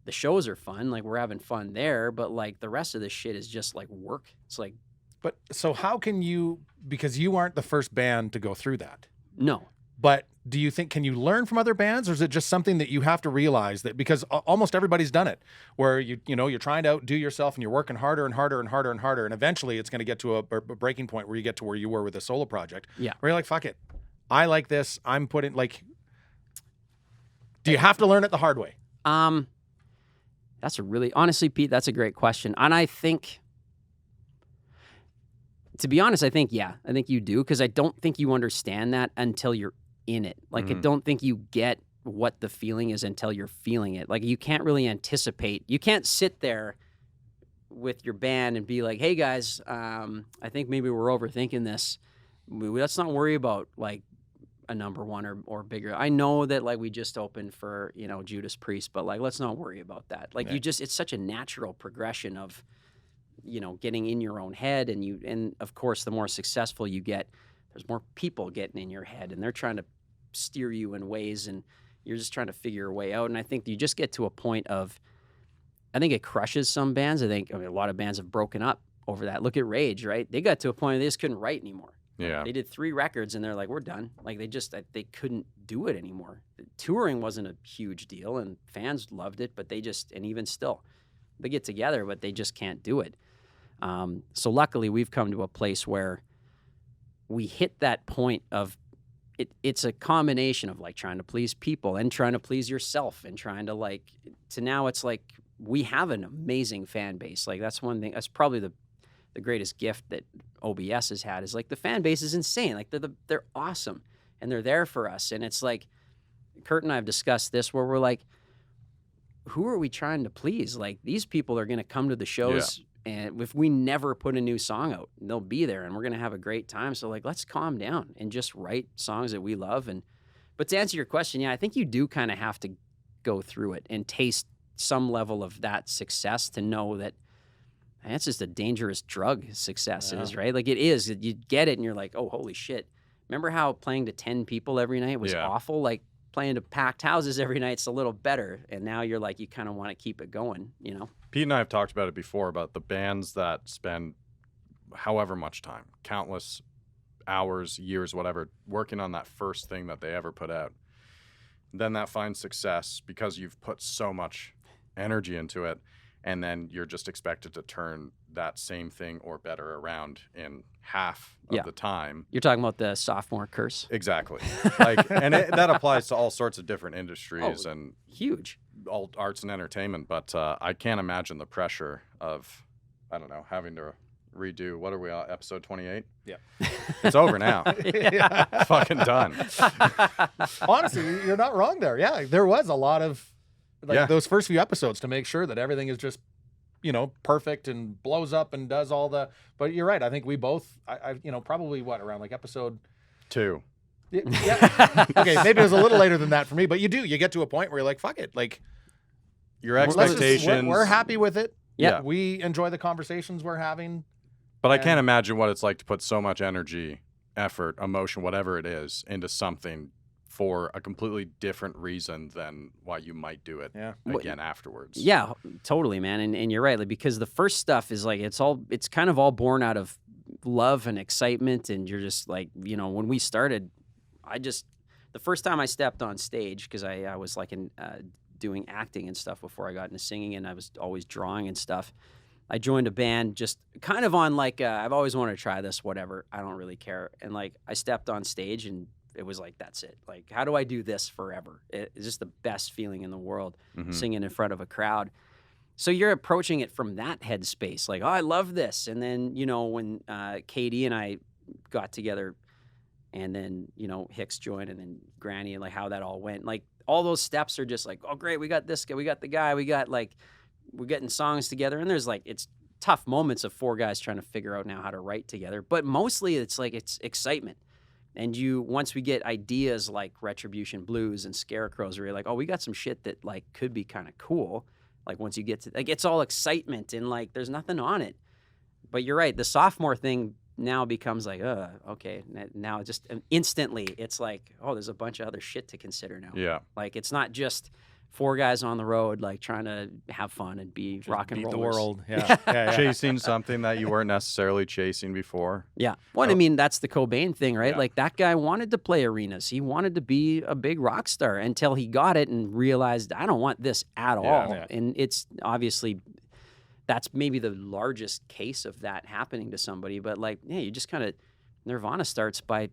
[SPEAKER 3] The shows are fun, like we're having fun there, but like the rest of this shit is just like work. It's like,
[SPEAKER 2] but so how can you, because you aren't the first band to go through that.
[SPEAKER 3] No.
[SPEAKER 2] But do you think, can you learn from other bands, or is it just something that you have to realize that, because almost everybody's done it, where you're trying to outdo yourself and you're working harder and harder and harder and harder, and eventually it's going to get to a breaking point where you get to where you were with a solo project.
[SPEAKER 3] Yeah.
[SPEAKER 2] Where you're like, fuck it, I like this. I'm putting like, do you have to learn it the hard way?
[SPEAKER 3] Honestly, Pete, that's a great question. And I think, to be honest, I think you do, because I don't think you understand that until you're in it. Like, I don't think you get what the feeling is until you're feeling it. Like, you can't really anticipate. You can't sit there with your band and be like, hey, guys, I think maybe we're overthinking this. Let's not worry about, like, a number 1 or bigger. I know that like we just opened for, you know, Judas Priest, but like let's not worry about that. Like it's such a natural progression of getting in your own head, and of course, the more successful you get, there's more people getting in your head, and they're trying to steer you in ways, and you're just trying to figure your way out. And I think you just get to a point of, I think it crushes some bands. I mean, a lot of bands have broken up over that. Look at Rage, right? They got to a point where they just couldn't write anymore.
[SPEAKER 1] Yeah.
[SPEAKER 3] They did 3 records and they're like, we're done. Like they couldn't do it anymore. Touring wasn't a huge deal and fans loved it, but and even still, they get together, but they just can't do it. So luckily we've come to a place where we hit that point of it's a combination of like trying to please people and trying to please yourself and trying to now it's like we have an amazing fan base. Like that's one thing, that's probably the greatest gift that OBS has had is like the fan base is insane. Like they're awesome and they're there for us. And it's like Kurt and I have discussed this where we're like, who are we trying to please? Like these people are going to come to the shows and if we never put a new song out, they'll be there and we're going to have a great time. So like, let's calm down and just write songs that we love. But to answer your question, I think you do kind of have to go through it and taste some level of that success to know that that's just a dangerous drug, success is, right? Like it is. You get it and you're like, oh, holy shit. Remember how playing to 10 people every night was awful? Like playing to packed houses every night's a little better. And now you're like, you kind of want to keep it going,
[SPEAKER 1] Pete and I have talked about it before, about the bands that spend however much time, countless hours, years, whatever, working on that first thing that they ever put out. Then that finds success because you've put so much energy into it. And then you're just expected to turn that same thing or better around in half of the time.
[SPEAKER 3] You're talking about the sophomore curse?
[SPEAKER 1] Exactly. And that applies to all sorts of different industries and
[SPEAKER 3] huge,
[SPEAKER 1] all arts and entertainment. But I can't imagine the pressure of, I don't know, having to redo. What are we on? Episode 28?
[SPEAKER 2] Yeah.
[SPEAKER 1] It's over now. Fucking done.
[SPEAKER 2] Honestly, you're not wrong there. Yeah, there was a lot of those first few episodes to make sure that everything is just, perfect and blows up and does all the. But you're right. I think we both, probably around like episode
[SPEAKER 1] 2.
[SPEAKER 2] Yeah. Okay, maybe it was a little later than that for me, but you get to a point where you're like, fuck it, like
[SPEAKER 1] your expectations.
[SPEAKER 2] We're happy with it.
[SPEAKER 1] Yeah,
[SPEAKER 2] we enjoy the conversations we're having.
[SPEAKER 1] But I can't imagine what it's like to put so much energy, effort, emotion, whatever it is, into something for a completely different reason than why you might do it again afterwards.
[SPEAKER 3] Yeah, totally, man. And you're right, because the first stuff is like it's kind of all born out of love and excitement, and you're just like, when we started, the first time I stepped on stage, because I was like doing acting and stuff before I got into singing, and I was always drawing and stuff. I joined a band just kind of on like, I've always wanted to try this, whatever. I don't really care. And like, I stepped on stage and it was like, that's it. Like, how do I do this forever? It's just the best feeling in the world, singing in front of a crowd. So you're approaching it from that headspace, like, oh, I love this. And then, when Katie and I got together and then, Hicks joined and then Granny and like how that all went, like all those steps are just like, oh, great, we got this guy, we got the guy, we got like, we're getting songs together. And there's like, it's tough moments of 4 guys trying to figure out now how to write together. But mostly it's like, it's excitement. And once we get ideas like Retribution Blues and Scarecrows, where you're like, oh, we got some shit that like could be kind of cool. Like once you get to, like, it's all excitement and like, there's nothing on it. But you're right. The sophomore thing now becomes like, okay. Now just instantly it's like, oh, there's a bunch of other shit to consider now.
[SPEAKER 1] Yeah.
[SPEAKER 3] Like it's not just 4 guys on the road, like trying to have fun and be just rock and rollers.
[SPEAKER 2] The world. Yeah.
[SPEAKER 1] Chasing something that you weren't necessarily chasing before.
[SPEAKER 3] Yeah. Well, I mean, that's the Cobain thing, right? Yeah. Like that guy wanted to play arenas. He wanted to be a big rock star until he got it and realized, I don't want this at all. Yeah. And it's obviously, that's maybe the largest case of that happening to somebody. But like, yeah, you just kind of, Nirvana starts by,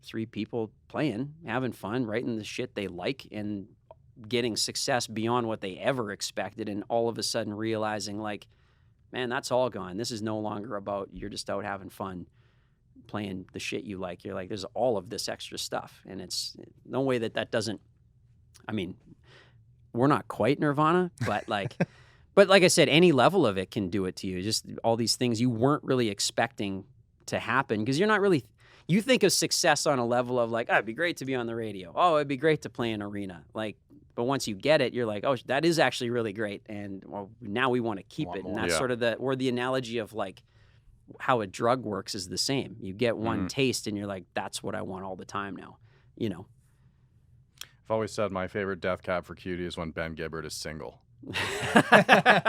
[SPEAKER 3] 3 people playing, having fun, writing the shit they like, and getting success beyond what they ever expected, and all of a sudden realizing like, man, that's all gone. This is no longer about you're just out having fun playing the shit you like. You're like, there's all of this extra stuff, and it's no way that doesn't, I mean, we're not quite Nirvana, but like but like I said, any level of it can do it to you. Just all these things you weren't really expecting to happen, because you're not really, you think of success on a level of like, oh, it'd be great to be on the radio. Oh, it'd be great to play an arena. Like, But once you get it, you're like, oh, that is actually really great. And well, now we want to keep it. And that's sort of the analogy of like how a drug works is the same. You get one taste and you're like, that's what I want all the time now, you know?
[SPEAKER 1] I've always said my favorite death cab for Cutie is when Ben Gibbard is single.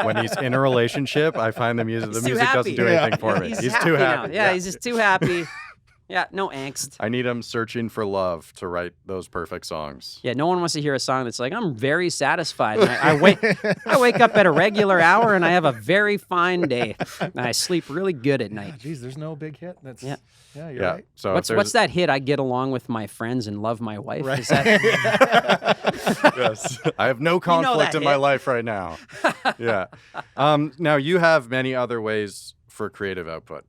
[SPEAKER 1] When he's in a relationship, I find the music doesn't do anything for me. He's too happy.
[SPEAKER 3] Now. Yeah, he's just too happy. Yeah, no angst.
[SPEAKER 1] I need him searching for love to write those perfect songs.
[SPEAKER 3] Yeah, no one wants to hear a song that's like, I'm very satisfied. And I wake up at a regular hour and I have a very fine day. And I sleep really good at night.
[SPEAKER 2] Geez, there's no big hit. That's you're right.
[SPEAKER 1] So
[SPEAKER 3] what's that hit? I get along with my friends and love my wife.
[SPEAKER 2] Right.
[SPEAKER 3] Is that...
[SPEAKER 1] Yes. I have no conflict in my life right now. Yeah. Now you have many other ways for creative output.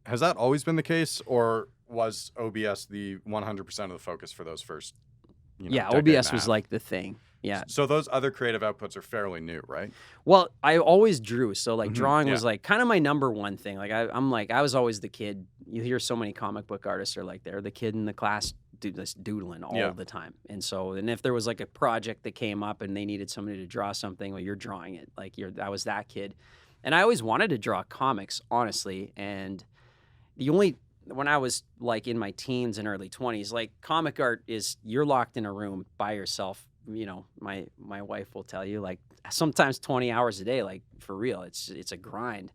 [SPEAKER 1] Has that always been the case, or was OBS the 100% of the focus for those first?
[SPEAKER 3] OBS was like the thing. Yeah.
[SPEAKER 1] So those other creative outputs are fairly new, right?
[SPEAKER 3] Well, I always drew, so like drawing was like kind of my number one thing. Like I was always the kid. You hear so many comic book artists are like they're the kid in the class doodling all the time. And if there was like a project that came up and they needed somebody to draw something, well, you're drawing it. Like I was that kid, and I always wanted to draw comics, honestly, and when I was like in my teens and early 20s, like comic art is you're locked in a room by yourself. You know, my wife will tell you like sometimes 20 hours a day, like for real, it's a grind.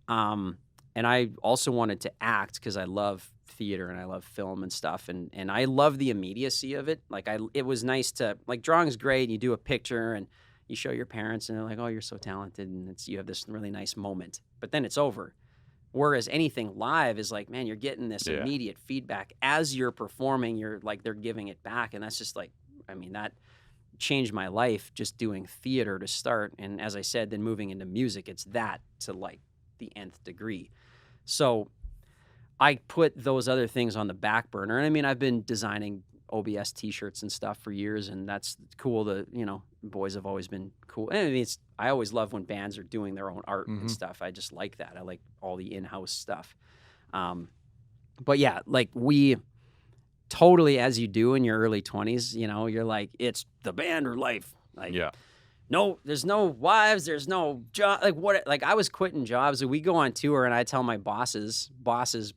[SPEAKER 3] And I also wanted to act because I love theater and I love film and stuff. And I love the immediacy of it. Like it was nice to like drawing's great. You do a picture and you show your parents and they're like, oh, you're so talented. And you have this really nice moment, but then it's over. Whereas anything live is like, man, you're getting this immediate feedback as you're performing. You're like, they're giving it back. And that's just like, I mean, that changed my life just doing theater to start. And as I said, then moving into music, it's that to like the nth degree. So I put those other things on the back burner. And I mean, I've been designing OBS t-shirts and stuff for years, and that's cool. Boys have always been cool. And I always love when bands are doing their own art and stuff. I just like that. I like all the in-house stuff. But yeah, like we totally, as you do in your early 20s, you're like, it's the band or life. Like, no, there's no wives, there's no job. Like what? Like I was quitting jobs. We go on tour, and I tell my bosses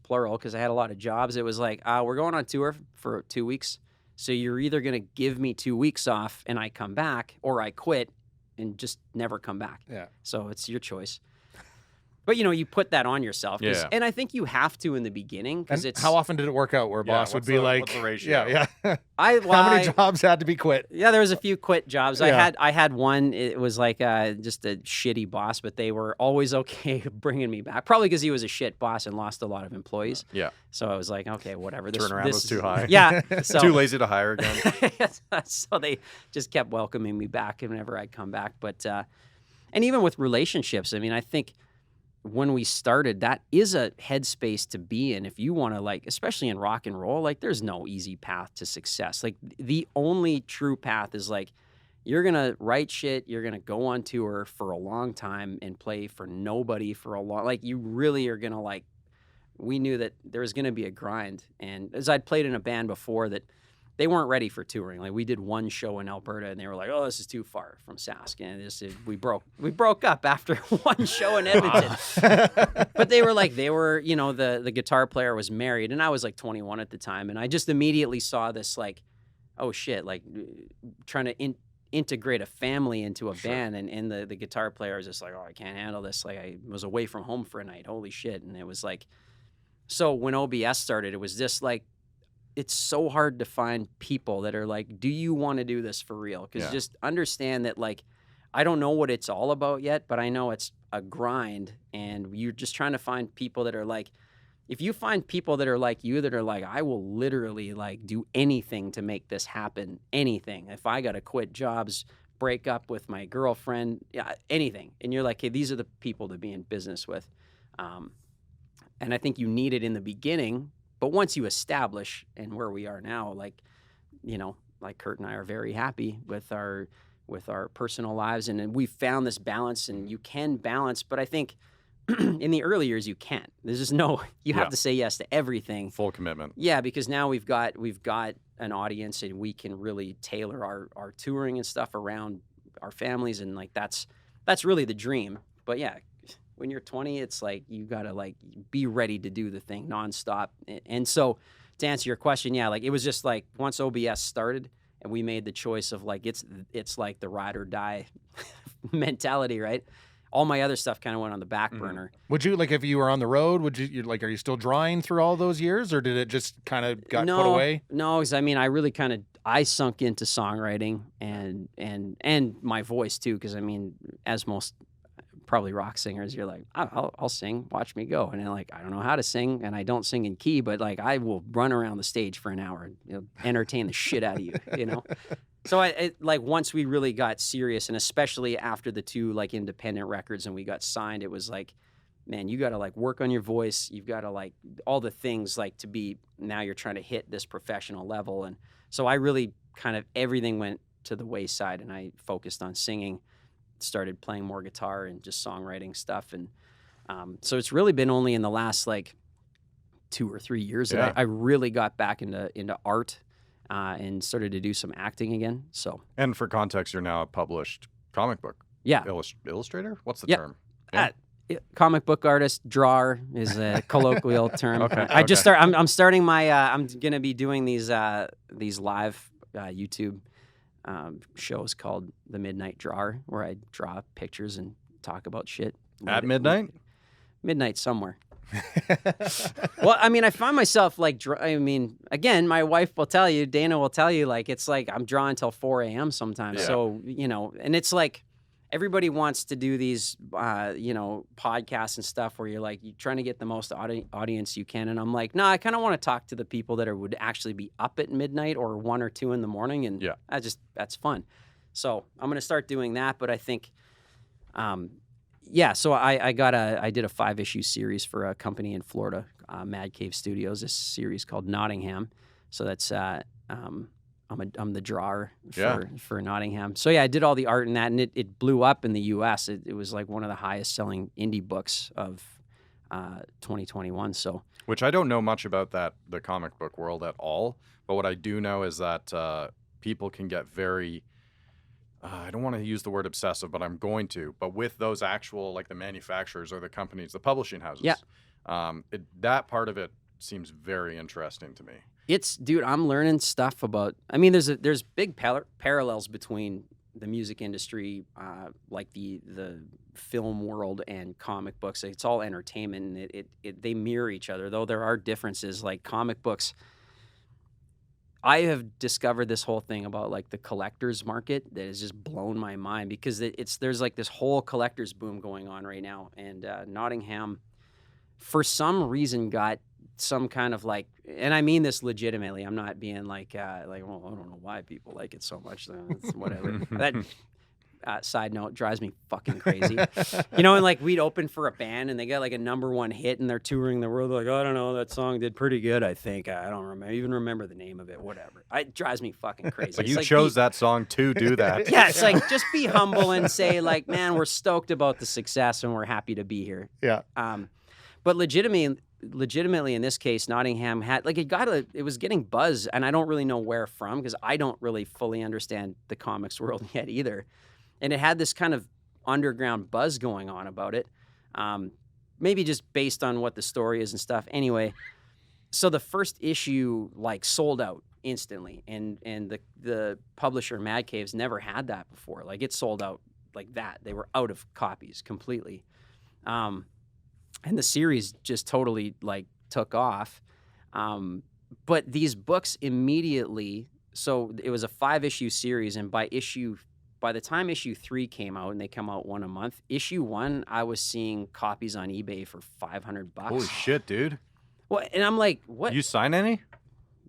[SPEAKER 3] plural, because I had a lot of jobs. It was like, we're going on tour for 2 weeks. So you're either going to give me 2 weeks off and I come back, or I quit and just never come back. Yeah. So it's your choice. But, you put that on yourself. And I think you have to in the beginning.
[SPEAKER 2] How often did it work out where a boss would be like,
[SPEAKER 1] what's the ratio?
[SPEAKER 2] Yeah. How many jobs had to be quit?
[SPEAKER 3] Yeah, there was a few quit jobs. Yeah. I had one. It was like just a shitty boss, but they were always okay bringing me back. Probably because he was a shit boss and lost a lot of employees. Yeah. So I was like, okay, whatever.
[SPEAKER 1] Turnaround was too high.
[SPEAKER 3] Yeah.
[SPEAKER 1] Too lazy to hire again.
[SPEAKER 3] So they just kept welcoming me back whenever I'd come back. But and even with relationships, I mean, I think when we started, that is a headspace to be in if you want to, like, especially in rock and roll, like there's no easy path to success. Like the only true path is like you're going to write shit, you're going to go on tour for a long time and play for nobody for a long, like you really are going to like, we knew that there was going to be a grind. And as I'd played in a band before that they weren't ready for touring. Like we did one show in Alberta and they were like, oh, this is too far from Sask. And we broke up after one show in Edmonton. But they were, the guitar player was married and I was like 21 at the time. And I just immediately saw this like, oh shit, like trying to integrate a family into a band. And the guitar player was just like, oh, I can't handle this. Like I was away from home for a night. Holy shit. And it was like, so when OBS started, it was just like, it's so hard to find people that are like, do you want to do this for real? Because just understand that, like, I don't know what it's all about yet, but I know it's a grind. And you're just trying to find people that are like, if you find people that are like you, that are like, I will literally like do anything to make this happen, anything. If I got to quit jobs, break up with my girlfriend, anything. And you're like, hey, these are the people to be in business with. And I think you need it in the beginning. But once you establish, and where we are now, like Kurt and I are very happy with our personal lives, and we've found this balance, and you can balance. But I think in the early years you can't. There's just you have to say yes to everything.
[SPEAKER 1] Full commitment.
[SPEAKER 3] Yeah, because now we've got an audience, and we can really tailor our touring and stuff around our families, and like that's really the dream. But yeah, when you're 20, it's like you gotta like be ready to do the thing nonstop. And so to answer your question, yeah, like it was just like once OBS started and we made the choice of like it's like the ride or die mentality, right? All my other stuff kind of went on the back burner.
[SPEAKER 2] Would you, like, if you were on the road, would you like, are you still drawing through all those years, or did it just kind of got put away?
[SPEAKER 3] No, because I mean, I really I sunk into songwriting and my voice too, because I mean, as most probably rock singers, you're like, I'll sing, watch me go, and then like I don't know how to sing, and I don't sing in key, but like I will run around the stage for an hour and entertain the shit out of you, you know. So like once we really got serious, and especially after the 2 like independent records and we got signed, it was like, man, you got to like work on your voice. You've got to like all the things like to be, now you're trying to hit this professional level. And so I really kind of, everything went to the wayside and I focused on singing, started playing more guitar and just songwriting stuff. And so it's really been only in the last like 2 or 3 years that I really got back into art. And started to do some acting again. So,
[SPEAKER 1] and for context, you're now a published comic book illustrator. What's the term? Yeah.
[SPEAKER 3] Comic book artist, drawer is a colloquial term.
[SPEAKER 1] Okay.
[SPEAKER 3] I'm starting my. I'm gonna be doing these live YouTube shows called The Midnight Drawer, where I draw pictures and talk about shit
[SPEAKER 1] at midnight.
[SPEAKER 3] Midnight somewhere. Well, I mean, I find myself like, I mean, again, my wife will tell you, Dana will tell you, like, it's like I'm drawing till 4 a.m. sometimes. Yeah. So, you know, and it's like everybody wants to do these, you know, podcasts and stuff where you're like, you're trying to get the most audience you can. And I'm like, no, I kind of want to talk to the people that would actually be up at midnight or 1 or 2 in the morning. And that's fun. So I'm going to start doing that. But I think, so I did a 5-issue series for a company in Florida, Mad Cave Studios. This series called Nottingham. So that's I'm the drawer for Nottingham. So yeah, I did all the art in that, and it blew up in the U.S. It was like one of the highest selling indie books of 2021. So,
[SPEAKER 1] which I don't know much about the comic book world at all, but what I do know is that people can get very I don't want to use the word obsessive, but I'm going to. But with those actual, like the manufacturers or the companies, the publishing houses, that part of it seems very interesting to me.
[SPEAKER 3] Dude, I'm learning stuff about. I mean, there's big parallels between the music industry, like the film world, and comic books. It's all entertainment, and they mirror each other. Though there are differences, like comic books. I have discovered this whole thing about like the collector's market that has just blown my mind, because there's like this whole collector's boom going on right now, and Nottingham, for some reason, got some kind of like, and I mean this legitimately. I'm not being like well, I don't know why people like it so much. It's whatever. That side note drives me fucking crazy. You know, and like we'd open for a band and they got like a #1 hit and they're touring the world. They're like, I don't know, that song did pretty good, I think. I don't even remember the name of it, whatever. It drives me fucking crazy.
[SPEAKER 1] But you chose that song to do that.
[SPEAKER 3] Yeah, it's like, just be humble and say like, man, we're stoked about the success and we're happy to be here.
[SPEAKER 2] Yeah.
[SPEAKER 3] But legitimately in this case, Nottingham had like it was getting buzz, and I don't really know where from, because I don't really fully understand the comics world yet either. And it had this kind of underground buzz going on about it, maybe just based on what the story is and stuff. Anyway, so the first issue like sold out instantly, and the publisher Mad Cave's never had that before. Like it sold out like that. They were out of copies completely, and the series just totally like took off. But these books immediately. So it was a 5-issue series, and by the time issue 3 came out, and they come out 1 a month, issue 1, I was seeing copies on eBay for $500.
[SPEAKER 1] Holy shit, dude!
[SPEAKER 3] Well, and I'm like, what?
[SPEAKER 1] You sign any?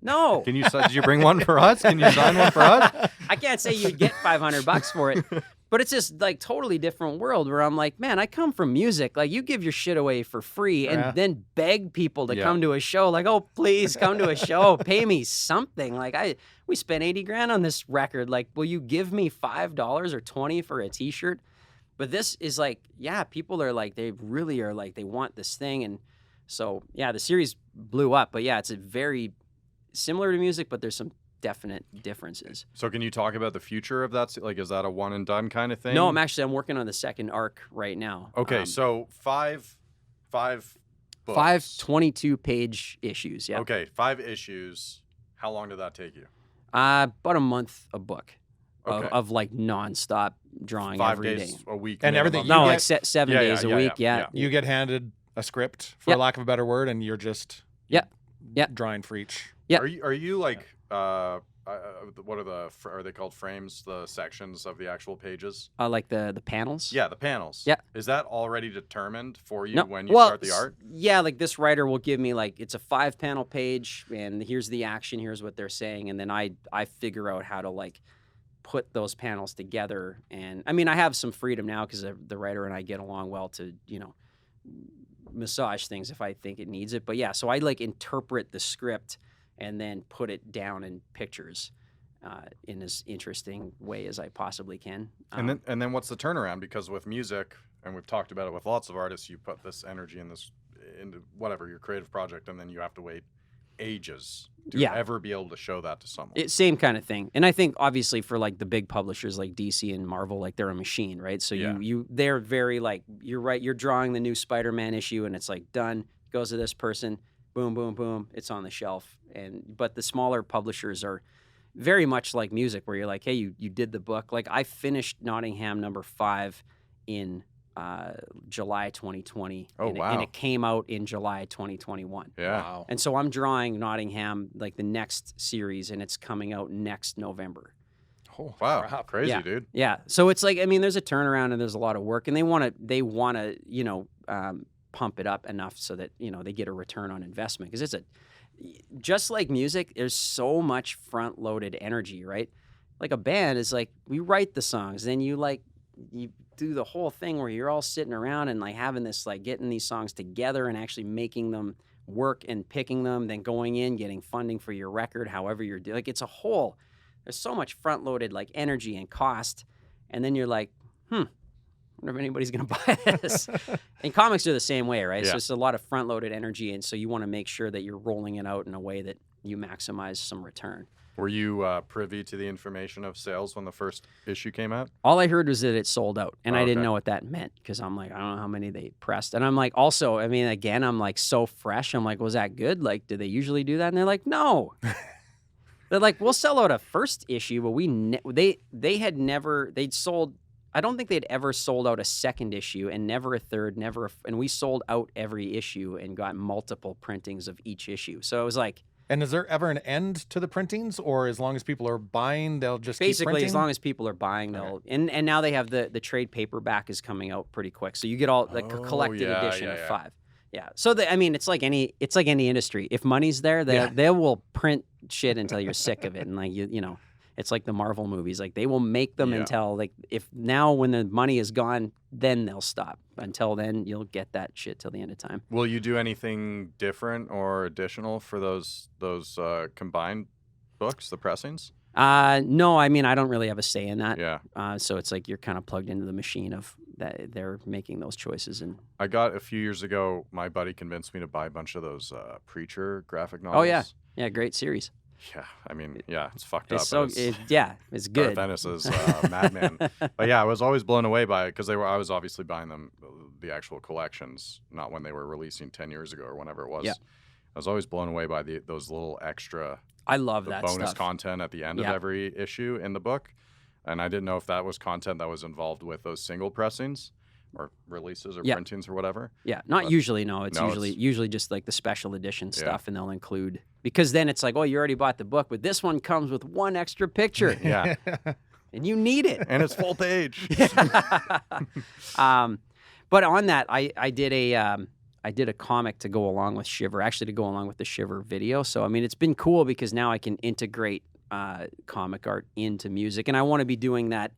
[SPEAKER 3] No.
[SPEAKER 1] Did you bring one for us? Can you sign one for us?
[SPEAKER 3] I can't say you'd get $500 for it, but it's just like totally different world where I'm like, man, I come from music. Like you give your shit away for free and then beg people to come to a show. Like, oh, please come to a show. Pay me something. Like we spent $80,000 on this record. Like, will you give me $5 or $20 for a t-shirt? But this is like, yeah, people are like, they really are like, they want this thing. And so, yeah, the series blew up. But yeah, it's a very similar to music, but there's some definite differences.
[SPEAKER 1] So can you talk about the future of that? Like, is that a one and done kind of thing?
[SPEAKER 3] No, I'm working on the second arc right now.
[SPEAKER 1] Okay, so five books.
[SPEAKER 3] 5 22-page issues, yeah.
[SPEAKER 1] Okay, 5 issues. How long did that take you?
[SPEAKER 3] About a month a book of like nonstop drawing
[SPEAKER 1] 5
[SPEAKER 3] every
[SPEAKER 1] days
[SPEAKER 3] day.
[SPEAKER 1] a week.
[SPEAKER 2] And everything.
[SPEAKER 3] No,
[SPEAKER 2] You
[SPEAKER 3] like
[SPEAKER 2] get-
[SPEAKER 3] 7 days a week, yeah.
[SPEAKER 2] You get handed a script, for lack of a better word, and you're just drawing for each.
[SPEAKER 3] Yeah.
[SPEAKER 1] Are you like what are they called, frames? The sections of the actual pages?
[SPEAKER 3] Like the panels?
[SPEAKER 1] Yeah, the panels.
[SPEAKER 3] Yeah.
[SPEAKER 1] Is that already determined for you
[SPEAKER 3] No.
[SPEAKER 1] when you
[SPEAKER 3] Well,
[SPEAKER 1] start the art?
[SPEAKER 3] Yeah, like this writer will give me like it's a 5-panel page, and here's the action, here's what they're saying, and then I figure out how to like put those panels together. And I mean, I have some freedom now because the writer and I get along well to massage things if I think it needs it. But yeah, so I like interpret the script and then put it down in pictures in as interesting way as I possibly can.
[SPEAKER 1] And then what's the turnaround? Because with music, and we've talked about it with lots of artists, you put this energy into whatever your creative project, and then you have to wait ages to ever be able to show that to someone.
[SPEAKER 3] Same kind of thing. And I think obviously for like the big publishers like DC and Marvel, like they're a machine, right? So they're very like, you're right, you're drawing the new Spider-Man issue and it's like done, goes to this person, boom, boom, boom, it's on the shelf. But the smaller publishers are very much like music where you're like, hey, you did the book. Like I finished Nottingham #5 in July 2020.
[SPEAKER 1] Oh, wow.
[SPEAKER 3] And it came out in July 2021.
[SPEAKER 1] Yeah.
[SPEAKER 2] Wow.
[SPEAKER 3] And so I'm drawing Nottingham, like the next series, and it's coming out next November.
[SPEAKER 2] Oh,
[SPEAKER 1] Wow.
[SPEAKER 2] crap.
[SPEAKER 1] Crazy, dude.
[SPEAKER 3] Yeah. So it's like, I mean, there's a turnaround and there's a lot of work, and they want to, pump it up enough so that, they get a return on investment. Because just like music, there's so much front-loaded energy, right? Like a band is like, we write the songs, then you do the whole thing where you're all sitting around and like having this, like getting these songs together and actually making them work and picking them, then going in, getting funding for your record, however you're doing. Like it's a whole, there's so much front-loaded like energy and cost. And then you're like, I wonder if anybody's going to buy this. And comics are the same way, right?
[SPEAKER 1] Yeah.
[SPEAKER 3] So it's a lot of front-loaded energy. And so you want to make sure that you're rolling it out in a way that you maximize some return.
[SPEAKER 1] Were you privy to the information of sales when the first issue came out?
[SPEAKER 3] All I heard was that it sold out, and I didn't
[SPEAKER 1] okay.
[SPEAKER 3] know what that meant because I'm like, I don't know how many they pressed. And I'm like, also, I mean, again, I'm like so fresh. I'm like, was that good? Like, do they usually do that? And they're like, no. They're like, we'll sell out a first issue, but they'd sold, I don't think they'd ever sold out a second issue and never a third, and we sold out every issue and got multiple printings of each issue. So it was like,
[SPEAKER 2] And is there ever an end to the printings, or as long as people are buying, they'll just
[SPEAKER 3] basically
[SPEAKER 2] keep printing?
[SPEAKER 3] as long as people are buying, they'll and now they have the trade paperback is coming out pretty quick, so you get all like a collected edition of 5. Yeah, so I mean, it's like any industry. If money's there, they will print shit until you're sick of it, and like you know, it's like the Marvel movies. Like they will make them until like when the money is gone, then they'll stop. Until then, you'll get that shit till the end of time.
[SPEAKER 1] Will you do anything different or additional for those combined books, the pressings?
[SPEAKER 3] No, I mean I don't really have a say in that.
[SPEAKER 1] Yeah.
[SPEAKER 3] So it's like you're kind of plugged into the machine of that they're making those choices. And
[SPEAKER 1] I got a few years ago, my buddy convinced me to buy a bunch of those Preacher graphic novels.
[SPEAKER 3] Oh yeah, great series.
[SPEAKER 1] Yeah, I mean, yeah, it's fucked
[SPEAKER 3] It's
[SPEAKER 1] up.
[SPEAKER 3] it's good.
[SPEAKER 1] Venice's Madman. But yeah, I was always blown away by it because I was obviously buying them, the actual collections, not when they were releasing 10 years ago or whenever it was.
[SPEAKER 3] Yeah.
[SPEAKER 1] I was always blown away by those little extra
[SPEAKER 3] I love that
[SPEAKER 1] bonus
[SPEAKER 3] stuff.
[SPEAKER 1] content at the end of every issue in the book. And I didn't know if that was content that was involved with those single pressings or releases or printings or whatever.
[SPEAKER 3] Yeah, usually. No, it's usually just like the special edition stuff, and they'll include because then it's like, oh, you already bought the book, but this one comes with one extra picture.
[SPEAKER 1] Yeah,
[SPEAKER 3] and you need it,
[SPEAKER 1] and it's full page.
[SPEAKER 3] But on that, I did a comic to go along with Shiver, actually to go along with the Shiver video. So I mean, it's been cool because now I can integrate comic art into music, and I want to be doing that.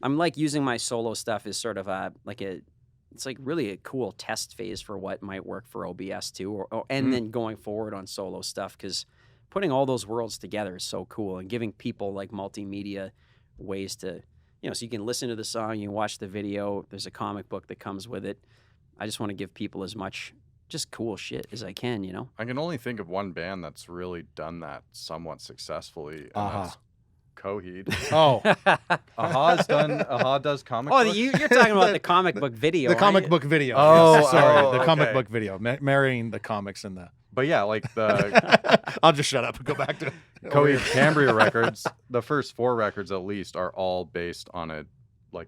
[SPEAKER 3] I'm like using my solo stuff as sort of it's like really a cool test phase for what might work for OBS too, and then going forward on solo stuff because putting all those worlds together is so cool and giving people like multimedia ways to, so you can listen to the song, you can watch the video, there's a comic book that comes with it. I just want to give people as much just cool shit as I can, you know?
[SPEAKER 1] I can only think of one band that's really done that somewhat successfully, and that's Coheed.
[SPEAKER 2] Oh,
[SPEAKER 1] Aha does comic books?
[SPEAKER 3] You're talking about the comic book video.
[SPEAKER 2] the comic book video.
[SPEAKER 1] Oh,
[SPEAKER 2] yes, sorry,
[SPEAKER 1] oh,
[SPEAKER 2] the comic
[SPEAKER 1] okay.
[SPEAKER 2] book video, marrying the comics and the.
[SPEAKER 1] But yeah, like the
[SPEAKER 2] I'll just shut up and go back to
[SPEAKER 1] Coheed Cambria records, the first 4 records at least are all based on the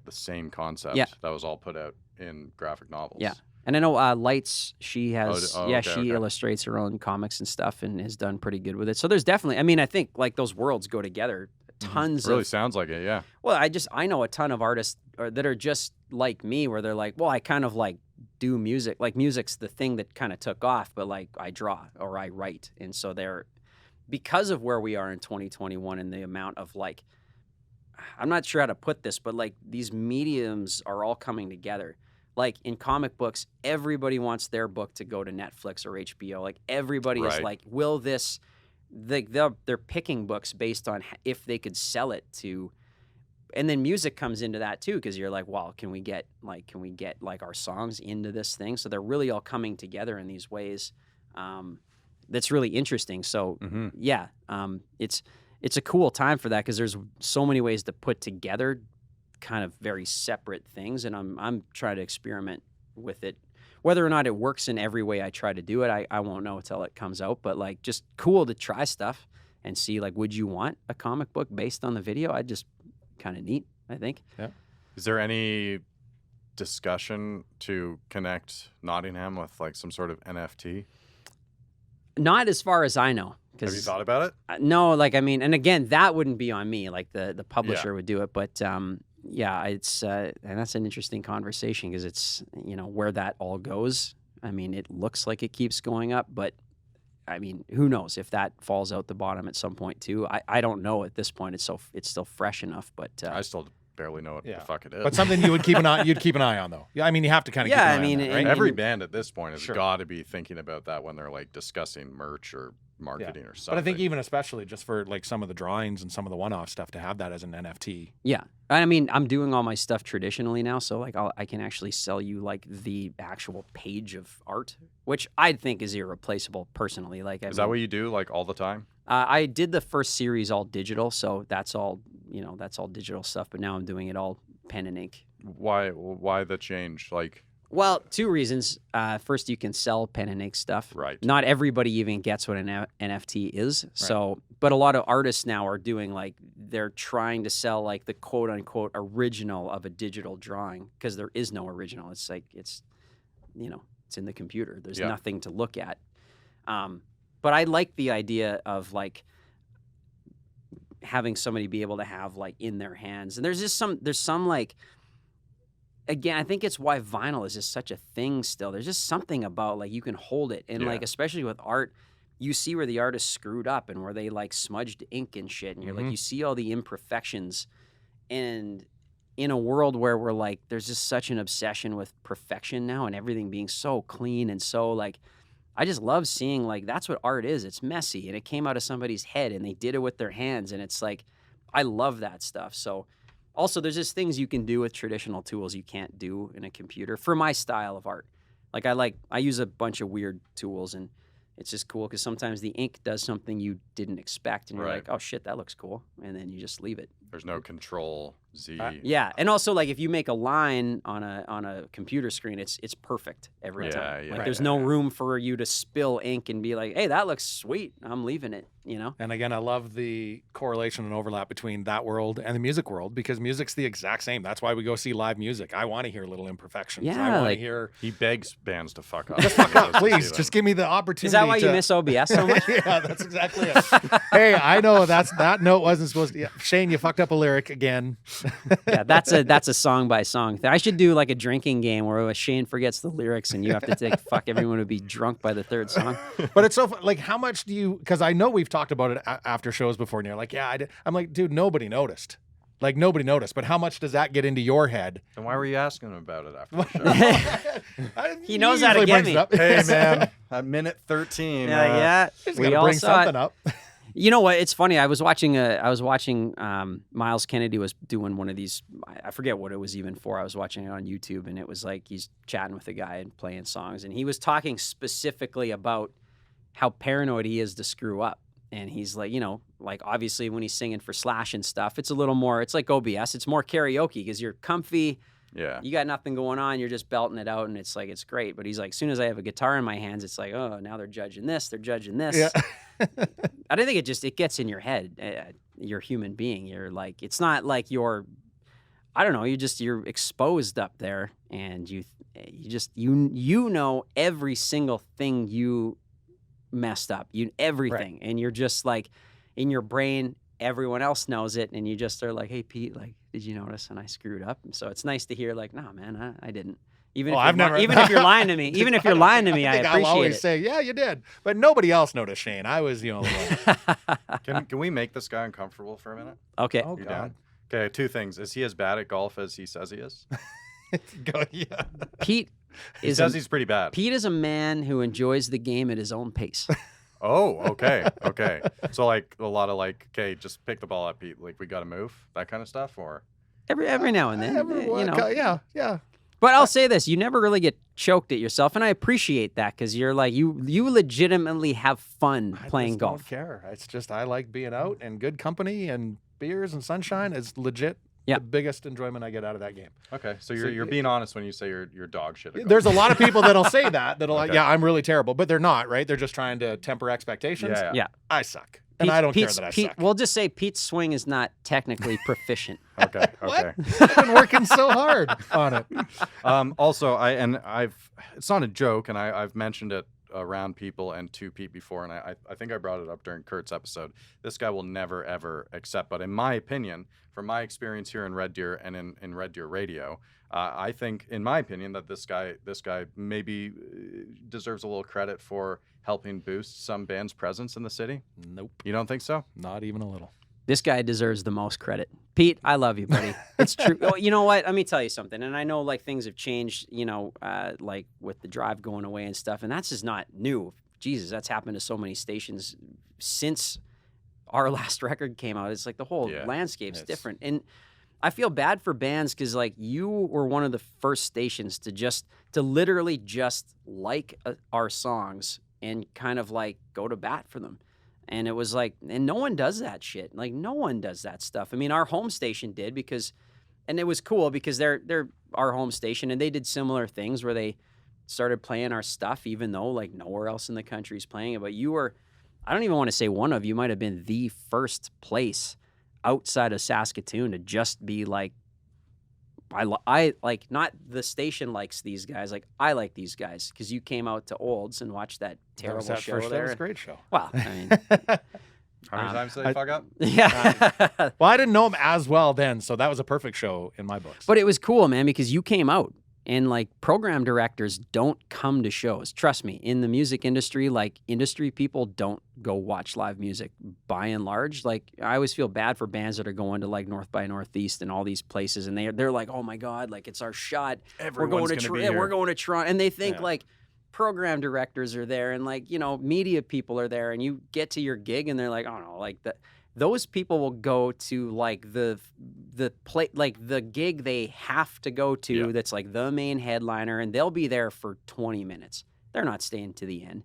[SPEAKER 1] same concept that was all put out in graphic novels.
[SPEAKER 3] Yeah. And I know Lights, she has,
[SPEAKER 1] okay.
[SPEAKER 3] illustrates her own comics and stuff and has done pretty good with it. So there's definitely, I mean, I think like those worlds go together. Tons
[SPEAKER 1] It really sounds like it, yeah.
[SPEAKER 3] Well, I know a ton of artists that are just like me where they're like, well, I kind of like do music. Like music's the thing that kind of took off, but like I draw or I write. And so because of where we are in 2021 and the amount of like, I'm not sure how to put this, but like these mediums are all coming together. Like in comic books, everybody wants their book to go to Netflix or HBO. Like everybody is like, will this, they're picking books based on if they could sell it to, and then music comes into that too, because you're like, well, can we get like our songs into this thing? So they're really all coming together in these ways. That's really interesting. So it's a cool time for that because there's so many ways to put together kind of very separate things, and I'm trying to experiment with it. Whether or not it works in every way I try to do it, I won't know until it comes out, but like just cool to try stuff and see like, would you want a comic book based on the video? I just kind of neat, I think.
[SPEAKER 2] Yeah.
[SPEAKER 1] Is there any discussion to connect Nottingham with like some sort of NFT?
[SPEAKER 3] Not as far as I know.
[SPEAKER 1] Have you thought about it?
[SPEAKER 3] No, like, I mean, and again, that wouldn't be on me. Like the publisher would do it, but it's and that's an interesting conversation because it's, you know, where that all goes. I mean, it looks like it keeps going up, but I mean, who knows if that falls out the bottom at some point too? I don't know at this point. It's still fresh enough, but
[SPEAKER 1] I still barely know what the fuck it is.
[SPEAKER 2] But something you'd keep an eye on though. Yeah, I mean, you have to kind of keep an eye on that, right?
[SPEAKER 1] Every band at this point has got to be thinking about that when they're like discussing merch or marketing or something.
[SPEAKER 2] But I think even especially just for like some of the drawings and some of the one-off stuff to have that as an NFT.
[SPEAKER 3] Yeah. I mean, I'm doing all my stuff traditionally now, so like I can actually sell you like the actual page of art, which I think is irreplaceable personally. Like,
[SPEAKER 1] is that what you do like all the time?
[SPEAKER 3] I did the first series all digital, so that's all digital stuff. But now I'm doing it all pen and ink.
[SPEAKER 1] Why the change? Like,
[SPEAKER 3] well, 2 reasons. First, you can sell pen and ink stuff.
[SPEAKER 1] Right.
[SPEAKER 3] Not everybody even gets what an NFT is. Right. So, but a lot of artists now are doing like, they're trying to sell like the quote unquote original of a digital drawing because there is no original. It's like, it's in the computer. There's nothing to look at. But I like the idea of like having somebody be able to have like in their hands. And there's some like, again, I think it's why vinyl is just such a thing still. There's just something about like you can hold it. And like, especially with art, you see where the artist screwed up and where they like smudged ink and shit. And you're like, you see all the imperfections. And in a world where we're like, there's just such an obsession with perfection now and everything being so clean and so like, I just love seeing like, that's what art is. It's messy and it came out of somebody's head and they did it with their hands. And it's like, I love that stuff. So also there's just things you can do with traditional tools you can't do in a computer for my style of art. Like I use a bunch of weird tools and it's just cool because sometimes the ink does something you didn't expect and you're like, oh shit, that looks cool. And then you just leave it.
[SPEAKER 1] There's no control Z.
[SPEAKER 3] Yeah. And also like if you make a line on a computer screen, it's perfect every time. Like there's no room for you to spill ink and be like, hey, that looks sweet. I'm leaving it, you know?
[SPEAKER 2] And again, I love the correlation and overlap between that world and the music world because music's the exact same. That's why we go see live music. I want to hear little imperfections.
[SPEAKER 3] Yeah,
[SPEAKER 2] I want to hear.
[SPEAKER 1] He begs bands to fuck up.
[SPEAKER 2] Just fuck up, please. Just give me the opportunity.
[SPEAKER 3] Is that why you miss OBS so much?
[SPEAKER 2] Yeah, that's exactly it. Hey, I know that note wasn't supposed to. Yeah. Shane, you fucked up a lyric again.
[SPEAKER 3] Yeah, that's a song by song thing. I should do like a drinking game where Shane forgets the lyrics and you have to fuck everyone to be drunk by the 3rd song.
[SPEAKER 2] But it's so like, how much do you? Because I know we've talked about it after shows before, and you're like, yeah, I did. I'm like, dude, nobody noticed. Like nobody noticed. But how much does that get into your head?
[SPEAKER 1] And why were you asking him about it after the show?
[SPEAKER 3] He knows how to get me.
[SPEAKER 1] Hey man, at minute 13.
[SPEAKER 3] Yeah,
[SPEAKER 2] we all
[SPEAKER 3] bring
[SPEAKER 2] something
[SPEAKER 3] it.
[SPEAKER 2] up.
[SPEAKER 3] You know what? It's funny. I was watching Miles Kennedy was doing one of these. I forget what it was even for. I was watching it on YouTube, and it was like he's chatting with a guy and playing songs, and he was talking specifically about how paranoid he is to screw up. And he's like, like obviously when he's singing for Slash and stuff, it's a little more. It's like OBS. It's more karaoke because you're comfy.
[SPEAKER 1] Yeah.
[SPEAKER 3] You got nothing going on. You're just belting it out, and it's like it's great. But he's like, as soon as I have a guitar in my hands, it's like, oh, now they're judging this. They're judging this.
[SPEAKER 2] Yeah.
[SPEAKER 3] I don't think it gets in your head. You're a human being. You're like, it's not like you're, I don't know. You're exposed up there, and you know every single thing you messed up. Everything, and you're just like in your brain. Everyone else knows it, and you just are like, "Hey, Pete, like, did you notice?" And I screwed up. And so it's nice to hear, like, "No, man, I didn't." Even if you're lying to me, I appreciate
[SPEAKER 2] I'll always
[SPEAKER 3] it.
[SPEAKER 2] say, "Yeah, you did," but nobody else noticed, Shane. I was the only one.
[SPEAKER 1] Can we make this guy uncomfortable for a minute?
[SPEAKER 3] Okay.
[SPEAKER 2] Oh,
[SPEAKER 1] You
[SPEAKER 2] God.
[SPEAKER 1] down? Okay, 2 things. Is he as bad at golf as he says he is?
[SPEAKER 2] Yeah.
[SPEAKER 3] Pete
[SPEAKER 1] He says he's pretty bad.
[SPEAKER 3] Pete is a man who enjoys the game at his own pace.
[SPEAKER 1] Oh, okay. So like a lot of like, okay, just pick the ball up, Pete. Like we got to move, that kind of stuff, or
[SPEAKER 3] Every now and then,
[SPEAKER 2] Yeah.
[SPEAKER 3] But I'll say this: you never really get choked at yourself, and I appreciate that because you're like you legitimately have fun playing
[SPEAKER 2] I
[SPEAKER 3] golf.
[SPEAKER 2] don't care. It's just I like being out and good company and beers and sunshine is legit.
[SPEAKER 3] Yeah.
[SPEAKER 2] The biggest enjoyment I get out of that game.
[SPEAKER 1] okay. So you're being honest when you say you're dog shit. At golf.
[SPEAKER 2] There's a lot of people that'll say that like,
[SPEAKER 1] Okay.
[SPEAKER 2] yeah, I'm really terrible, but they're not, right? They're just trying to temper expectations.
[SPEAKER 1] Yeah.
[SPEAKER 2] I suck. And I don't care that I suck.
[SPEAKER 3] We'll just say Pete's swing is not technically proficient.
[SPEAKER 1] Okay.
[SPEAKER 2] What? I've been working so hard on it.
[SPEAKER 1] Also, it's not a joke, and I've mentioned it around people and to Pete before, and I think I brought it up during Kurt's episode. This guy will never ever accept, but in my opinion, from my experience here in Red Deer and in Red Deer Radio, I think, in my opinion, that this guy maybe deserves a little credit for helping boost some band's presence in the city.
[SPEAKER 2] Nope.
[SPEAKER 1] You don't think so?
[SPEAKER 2] Not even a little.
[SPEAKER 3] This guy deserves the most credit. Pete, I love you, buddy. It's true. Oh, you know what? Let me tell you something. And I know like things have changed, like with the drive going away and stuff. And that's just not new. Jesus, that's happened to so many stations since our last record came out. It's like the whole landscape's different. And I feel bad for bands because like you were one of the first stations to literally just like our songs and kind of like go to bat for them. And it was like, and no one does that shit. Like no one does that stuff. I mean, our home station did and it was cool because they're our home station and they did similar things where they started playing our stuff, even though like nowhere else in the country is playing it. But you were, I don't even want to say one of you might have been the first place outside of Saskatoon to just be like, I like, not the station likes these guys. Like I like these guys because you came out to Olds and watched that terrible show there.
[SPEAKER 2] That was a great show.
[SPEAKER 3] Well, I mean,
[SPEAKER 1] How many times did they fuck up?
[SPEAKER 3] yeah.
[SPEAKER 2] Well, I didn't know him as well then, so that was a perfect show in my books.
[SPEAKER 3] But it was cool, man, because you came out. And like program directors don't come to shows. Trust me, in the music industry, like industry people don't go watch live music by and large. Like I always feel bad for bands that are going to like North by Northeast and all these places, and they're like, oh my God, like it's our shot. We're going to Toronto, and they think like program directors are there, and like media people are there, and you get to your gig, and they're like, oh no, like that. Those people will go to like the gig they have to go to that's like the main headliner, and they'll be there for 20 minutes. They're not staying to the end,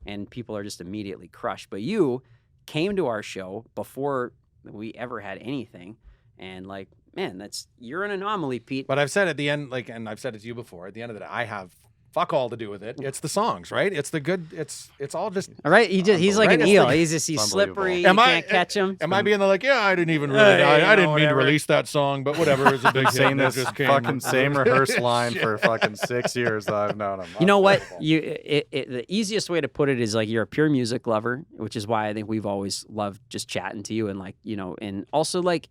[SPEAKER 3] and people are just immediately crushed. But you came to our show before we ever had anything, and like, man, you're an anomaly, Pete.
[SPEAKER 2] But I've said at the end, like, and I've said it to you before, at the end of the day, I have fuck all to do with it. It's the songs, right? It's the good. It's all just.
[SPEAKER 3] All right, he's like an eel. He's slippery. You can't catch him.
[SPEAKER 2] Am I being like, I didn't even really, I didn't mean to release that song, but whatever. It's a big
[SPEAKER 1] Saying
[SPEAKER 2] hit.
[SPEAKER 1] this fucking same rehearsed line for fucking 6 years that I've known him.
[SPEAKER 3] You know what? The easiest way to put it is like you're a pure music lover, which is why I think we've always loved just chatting to you and like and also like.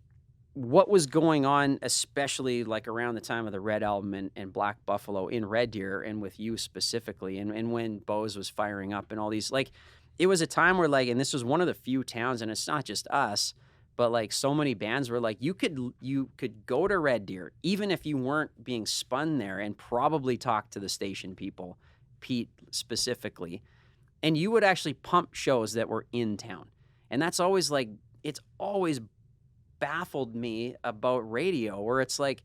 [SPEAKER 3] What was going on, especially like around the time of the Red Album and Black Buffalo in Red Deer and with you specifically, and when Bose was firing up and all these, like, it was a time where like, and this was one of the few towns, and it's not just us, but like so many bands were like, you could go to Red Deer, even if you weren't being spun there, and probably talk to the station people, Pete specifically, and you would actually pump shows that were in town. And that's always like, it's always baffled me about radio, where it's like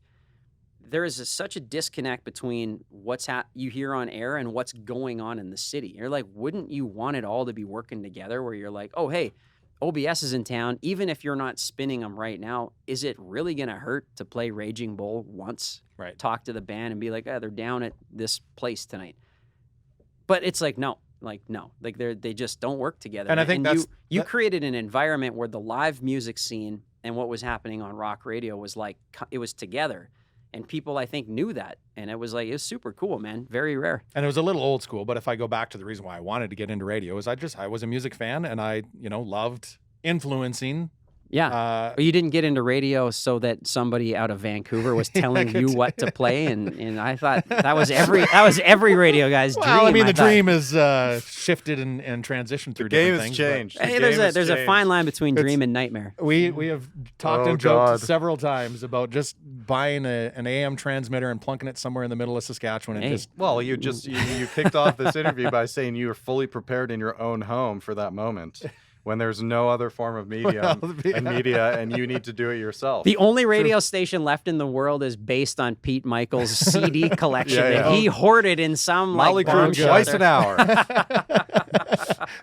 [SPEAKER 3] there is such a disconnect between what's you hear on air and what's going on in the city. You're like, wouldn't you want it all to be working together, where you're like, oh, hey, OBS is in town. Even if you're not spinning them right now, is it really going to hurt to play Raging Bull once?
[SPEAKER 2] Right.
[SPEAKER 3] Talk to the band and be like, oh, they're down at this place tonight. But it's like, no. Like, no. Like, they just don't work together.
[SPEAKER 2] And I think
[SPEAKER 3] you created an environment where the live music scene and what was happening on rock radio was like, it was together. And people, I think, knew that. And it was super cool, man. Very rare.
[SPEAKER 2] And it was a little old school, but if I go back to the reason why I wanted to get into radio is I was a music fan, and I, loved influencing.
[SPEAKER 3] Yeah. But you didn't get into radio so that somebody out of Vancouver was telling you what to play, and I thought that was every radio guy's dream.
[SPEAKER 2] Well, I mean, the dream is shifted and transitioned through different things.
[SPEAKER 1] The game has changed.
[SPEAKER 3] Hey, there's a fine line between dream and nightmare.
[SPEAKER 2] We have talked and joked several times about just buying an AM transmitter and plunking it somewhere in the middle of Saskatchewan. And
[SPEAKER 1] you kicked off this interview by saying you were fully prepared in your own home for that moment. When there's no other form of media, and you need to do it yourself.
[SPEAKER 3] The only radio station left in the world is based on Pete Michaels' CD collection that he hoarded in some
[SPEAKER 1] Molly
[SPEAKER 3] bomb
[SPEAKER 1] Crew twice
[SPEAKER 3] shelter.
[SPEAKER 1] an hour.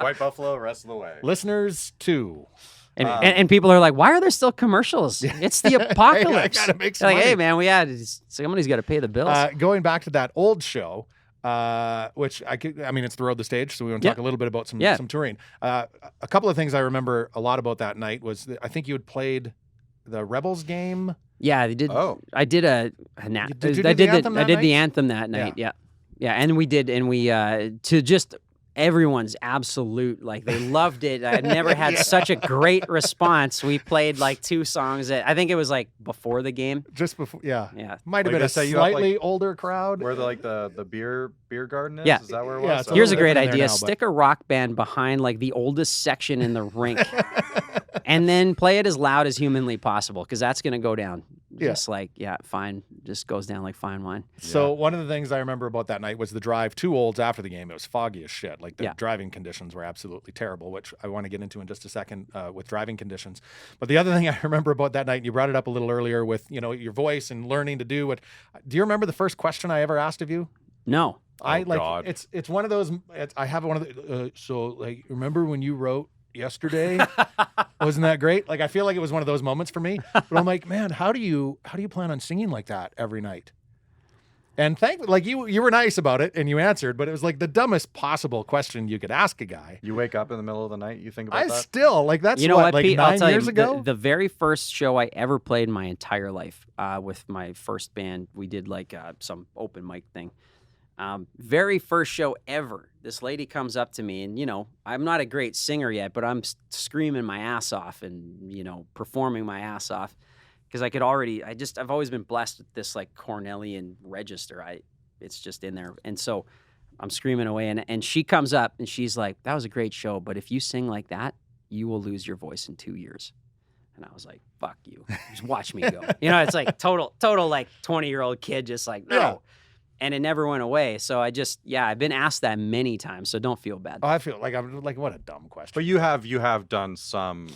[SPEAKER 1] White Buffalo, rest of the way.
[SPEAKER 2] Listeners, too.
[SPEAKER 3] And people are like, why are there still commercials? It's the apocalypse.
[SPEAKER 2] I gotta make some
[SPEAKER 3] money.
[SPEAKER 2] money.
[SPEAKER 3] Hey, man, somebody's got to pay the bills.
[SPEAKER 2] Going back to that old show, which it's the Road the Stage, so we want to talk a little bit about some touring. A couple of things I remember a lot about that night was that I think you had played the Rebels game.
[SPEAKER 3] Yeah, they did.
[SPEAKER 1] Oh,
[SPEAKER 3] I did
[SPEAKER 2] I did
[SPEAKER 3] the anthem that night. Yeah, and we to just everyone's absolute, like, they loved it. I've never had such a great response. We played like 2 songs I think it was like before the game.
[SPEAKER 2] Just before, yeah. Might have
[SPEAKER 1] Like
[SPEAKER 2] been a
[SPEAKER 1] say,
[SPEAKER 2] slightly older crowd.
[SPEAKER 1] Where the beer garden is?
[SPEAKER 3] Yeah.
[SPEAKER 1] Is that where it
[SPEAKER 2] Yeah,
[SPEAKER 1] was?
[SPEAKER 2] it's
[SPEAKER 3] Here's a great
[SPEAKER 2] different there
[SPEAKER 3] idea.
[SPEAKER 2] now,
[SPEAKER 3] Stick a rock band behind like the oldest section in the rink and then play it as loud as humanly possible, because that's going to go down. Just fine. Just goes down like fine wine.
[SPEAKER 2] So one of the things I remember about that night was the drive to Olds after the game. It was foggy as shit. Like, the driving conditions were absolutely terrible, which I want to get into in just a second with driving conditions. But the other thing I remember about that night, and you brought it up a little earlier with, your voice and learning to do what. Do you remember the first question I ever asked of you?
[SPEAKER 3] No.
[SPEAKER 1] God.
[SPEAKER 2] It's one of those. I have one of the. So, like, remember when you wrote yesterday? Wasn't that great? Like, I feel like it was one of those moments for me. But I'm like, man, how do you plan on singing like that every night? And you were nice about it and you answered, but it was like the dumbest possible question you could ask a guy.
[SPEAKER 1] You wake up in the middle of the night, you think about that?
[SPEAKER 2] Still, like, that's
[SPEAKER 3] Pete,
[SPEAKER 2] 9 years ago?
[SPEAKER 3] The very first show I ever played in my entire life with my first band, we did like some open mic thing. Very first show ever, this lady comes up to me, and, I'm not a great singer yet, but I'm screaming my ass off and, performing my ass off, because I've always been blessed with this like Cornelian register. It's just in there. And so I'm screaming away, and she comes up and she's like, that was a great show, but if you sing like that, you will lose your voice in 2 years. And I was like, fuck you. Just watch me go. It's like total like 20-year-old kid, just like, no. Yeah. And it never went away. So I've been asked that many times. So don't feel bad.
[SPEAKER 2] Oh, I feel like I'm like, what a dumb question.
[SPEAKER 1] But you have done some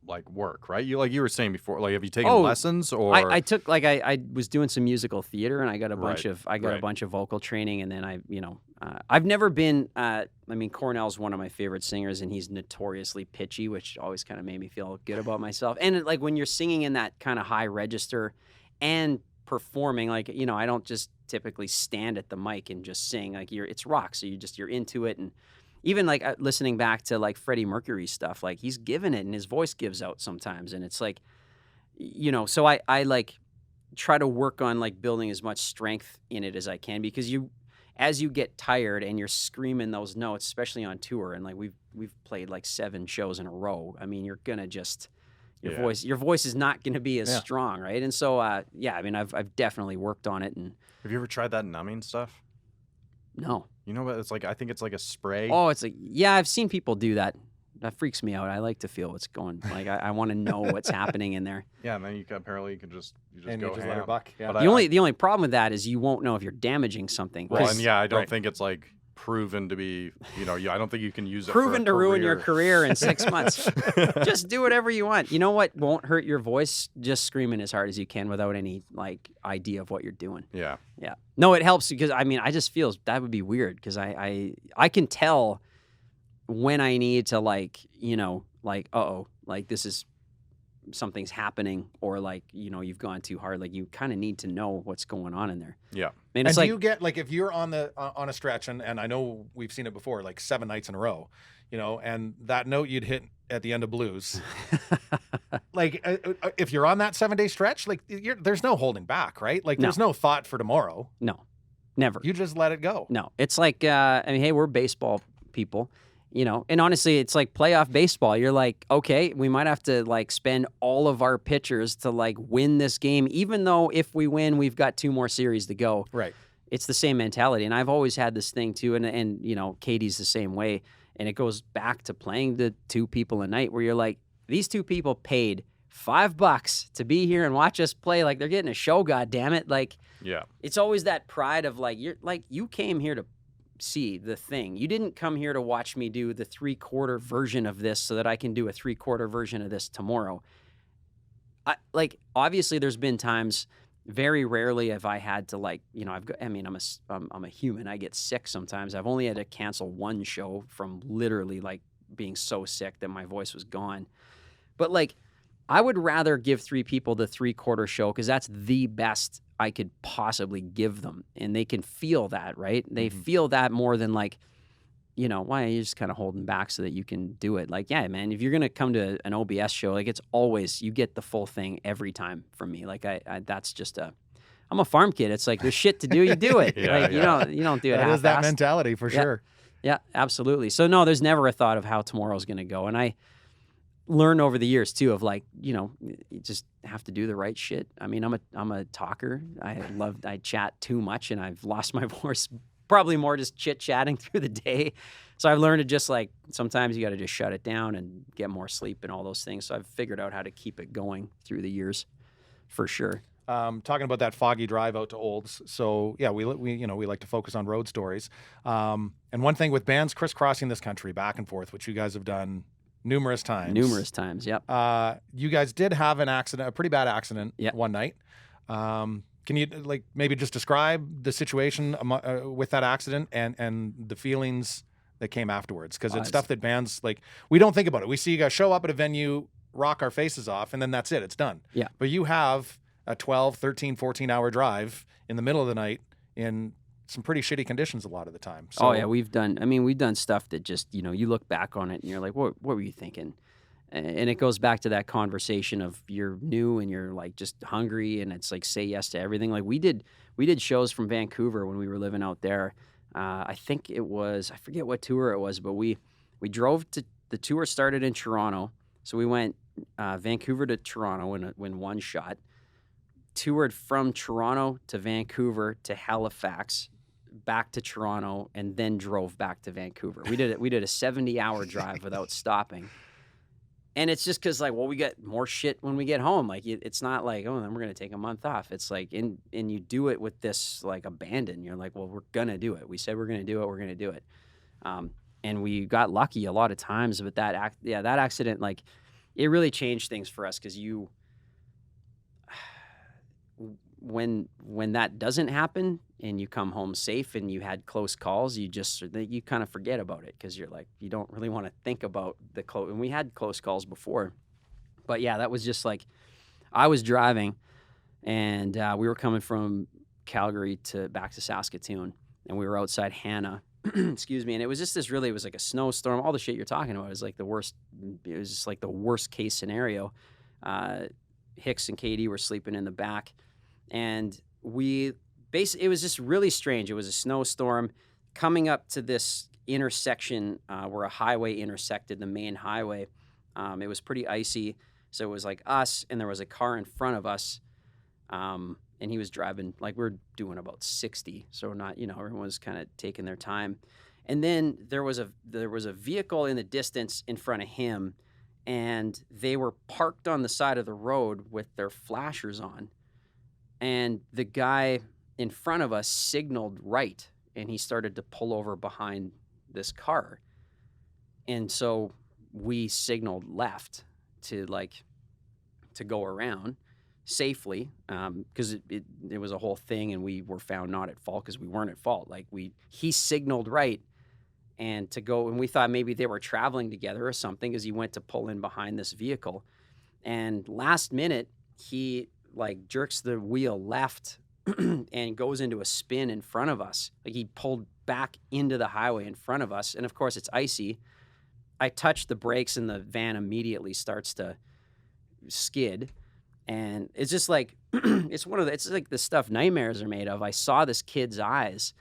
[SPEAKER 1] like work, right? You were saying before, like, have you taken lessons or?
[SPEAKER 3] I took I was doing some musical theater, and I got a bunch of vocal training, and then I've never been. Cornell's one of my favorite singers, and he's notoriously pitchy, which always kind of made me feel good about myself. And like when you're singing in that kind of high register and performing, like, I don't just typically stand at the mic and just sing. Like, it's rock, so you're into it. And even like listening back to like Freddie Mercury's stuff, like, he's given it and his voice gives out sometimes, and it's like, so I like try to work on like building as much strength in it as I can, because as you get tired and you're screaming those notes, especially on tour, and like we've played like 7 shows in a row, I mean, you're gonna just your voice is not gonna be as strong, right? And so I've definitely worked on it. And
[SPEAKER 1] have you ever tried that numbing stuff?
[SPEAKER 3] No.
[SPEAKER 1] You know what it's like? I think it's like a spray.
[SPEAKER 3] Oh, it's like, I've seen people do that. That freaks me out. I like to feel what's going. Like, I want to know what's happening in there.
[SPEAKER 1] Yeah, and then you can just
[SPEAKER 2] and
[SPEAKER 1] go
[SPEAKER 2] you just
[SPEAKER 1] ham.
[SPEAKER 2] let her buck. Yeah.
[SPEAKER 3] The only problem with that is you won't know if you're damaging something.
[SPEAKER 1] Well, and I don't think it's like proven to be, I don't think you can use it
[SPEAKER 3] proven
[SPEAKER 1] for
[SPEAKER 3] to ruin your career in 6 months. Just do whatever you want. You know what won't hurt your voice? Just screaming as hard as you can without any idea of what you're doing.
[SPEAKER 1] Yeah.
[SPEAKER 3] Yeah. No, it helps because I just feel that would be weird because I can tell when I need to this is something's happening or you've gone too hard. Like you kind of need to know what's going on in there.
[SPEAKER 1] Yeah.
[SPEAKER 2] And do you get if you're on a stretch and I know we've seen it before, 7 nights in a row, and that note you'd hit at the end of blues, if you're on that 7-day stretch, there's no holding back, right? There's no thought for tomorrow.
[SPEAKER 3] No, never.
[SPEAKER 2] You just let it go.
[SPEAKER 3] No, it's hey, we're baseball people. And honestly, it's like playoff baseball. You're like, okay, we might have to spend all of our pitchers to win this game, even though if we win, we've got 2 more series to go.
[SPEAKER 2] Right.
[SPEAKER 3] It's the same mentality. And I've always had this thing too. And Katie's the same way. And it goes back to playing the 2 people a night where you're like, these 2 people paid $5 to be here and watch us play. They're getting a show, God damn it.
[SPEAKER 1] Yeah. It's
[SPEAKER 3] always that pride of you came here to see the thing. You didn't come here to watch me do the 3/4 version of this so that I can do a 3/4 version of this tomorrow. Obviously there's been times, very rarely have I had to I'm a human. I get sick sometimes. I've only had to cancel 1 show from literally being so sick that my voice was gone. But I would rather give 3 people the 3/4 show because that's the best I could possibly give them. And they can feel that, right? They feel that more than why are you just kind of holding back so that you can do it? Yeah, man, if you're going to come to an OBS show, it's always, you get the full thing every time from me. That's just I'm a farm kid. It's there's shit to do, you do it. You don't do it half-assed.
[SPEAKER 2] That is that mentality for sure.
[SPEAKER 3] Yeah, absolutely. So no, there's never a thought of how tomorrow's going to go. And I learn over the years too of you just have to do the right shit. I'm a talker. I chat too much and I've lost my voice probably more just chit chatting through the day. So I've learned to just sometimes you got to just shut it down and get more sleep and all those things. So I've figured out how to keep it going through the years for sure.
[SPEAKER 2] Talking about that foggy drive out to Olds. So yeah, we like to focus on road stories. And one thing with bands crisscrossing this country back and forth, which you guys have done numerous times. Yep. You guys did have an accident, a pretty bad accident one night. Can you maybe just describe the situation with that accident and the feelings that came afterwards? Because it's stuff that bands, we don't think about it. We see you guys show up at a venue, rock our faces off, and then that's it. It's done.
[SPEAKER 3] Yeah.
[SPEAKER 2] But you have a 12, 13, 14-hour drive in the middle of the night in some pretty shitty conditions a lot of the time. So,
[SPEAKER 3] we've done stuff that just, you look back on it and you're like, what were you thinking? And it goes back to that conversation of you're new and you're just hungry and it's say yes to everything. We did shows from Vancouver when we were living out there. I think it was, I forget what tour it was, but we drove to, the tour started in Toronto. So we went Vancouver to Toronto in one shot, toured from Toronto to Vancouver to Halifax, back to Toronto, and then drove back to Vancouver. We did a 70-hour drive without stopping. And it's just because we get more shit when we get home. It's not then we're going to take a month off. It's and you do it with this abandon. You're well, we're going to do it. We said we're going to do it. We're going to do it. And we got lucky a lot of times, but that accident, it really changed things for us because when that doesn't happen and you come home safe and you had close calls, you kind of forget about it because you're you don't really want to think about the close. And we had close calls before, but yeah, that was just I was driving and we were coming from Calgary back to Saskatoon and we were outside Hannah, excuse me. And it was just it was a snowstorm. All the shit you're talking about is the worst. It was just the worst case scenario. Hicks and Katie were sleeping in the back. And it was just really strange. It was a snowstorm coming up to this intersection where a highway intersected the main highway. It was pretty icy. So it was us and there was a car in front of us. And he was driving, we were doing about 60. So not, everyone was kind of taking their time. And then there was a vehicle in the distance in front of him and they were parked on the side of the road with their flashers on. And the guy in front of us signaled right and he started to pull over behind this car. And so we signaled left to go around safely, because it was a whole thing, and we were found not at fault because we weren't at fault. Like he signaled right and to go, and we thought maybe they were traveling together or something, because he went to pull in behind this vehicle, and last minute he like jerks the wheel left and goes into a spin in front of us. Like he pulled back into the highway in front of us, and of course it's icy. I touch the brakes and the van immediately starts to skid. And it's just like, it's like the stuff nightmares are made of. I saw this kid's eyes,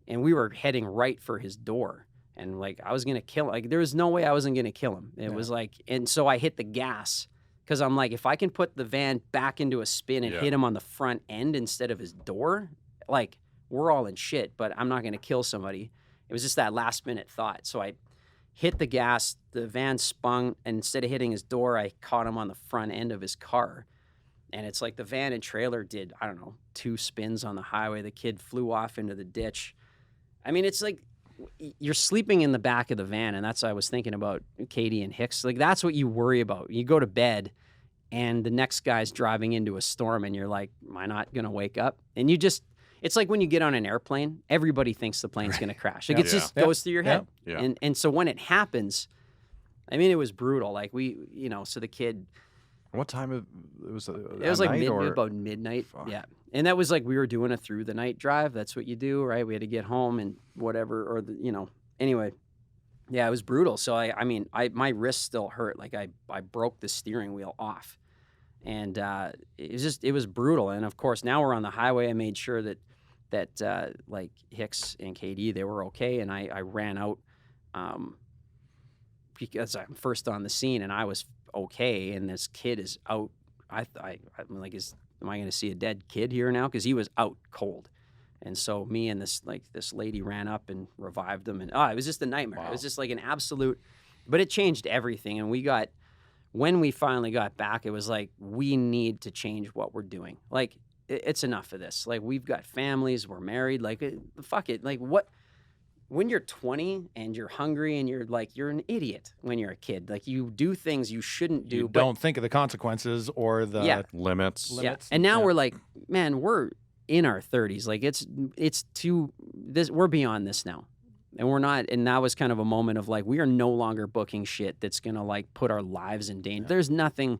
[SPEAKER 3] and we were heading right for his door. And like, I was going to kill him. Like, there was no way I wasn't going to kill him. It was like, and so I hit the gas, because I'm like, if I can put the van back into a spin and hit him on the front end instead of his door, like, we're all in shit, but I'm not going to kill somebody. It was just that last minute thought. So I hit the gas, the van spun, and instead of hitting his door, I caught him on the front end of his car. And it's like the van and trailer did, I don't know, 2 spins on the highway. The kid flew off into the ditch. I mean, it's like you're sleeping in the back of the van, and that's what I was thinking about Katie and Hicks. Like, that's what you worry about. You go to bed, and the next guy's driving into a storm, and you're like, am I not going to wake up? And you just, it's like when you get on an airplane, everybody thinks the plane's going to crash. Like, it just goes through your head. Yeah. And so when it happens, I mean, it was brutal. Like, so the kid...
[SPEAKER 1] What time it was?
[SPEAKER 3] It was like about midnight. Fuck. Yeah, and that was like we were doing a through the night drive. That's what you do, right? We had to get home and whatever, or Anyway, yeah, it was brutal. So my wrist still hurt. Like I broke the steering wheel off, and it was brutal. And of course, now we're on the highway. I made sure that like Hicks and KD, they were okay, and I ran out because I'm first on the scene, and I was okay, and this kid is out. I'm like, am I going to see a dead kid here now? Because he was out cold, and so me and this lady ran up and revived him, and it was just a nightmare. Wow. It was just like an absolute, but it changed everything. And when we finally got back, it was like, we need to change what we're doing. Like, it's enough of this. Like, we've got families, we're married. Like, fuck it. Like, what? When you're 20 and you're hungry and you're an idiot when you're a kid. Like, you do things you shouldn't do.
[SPEAKER 2] You don't think of the consequences or the
[SPEAKER 1] limits.
[SPEAKER 3] Yeah. And now we're like, man, we're in our 30s. Like, we're beyond this now. And we're not, and that was kind of a moment of like, we are no longer booking shit that's going to like put our lives in danger. Yeah. There's nothing,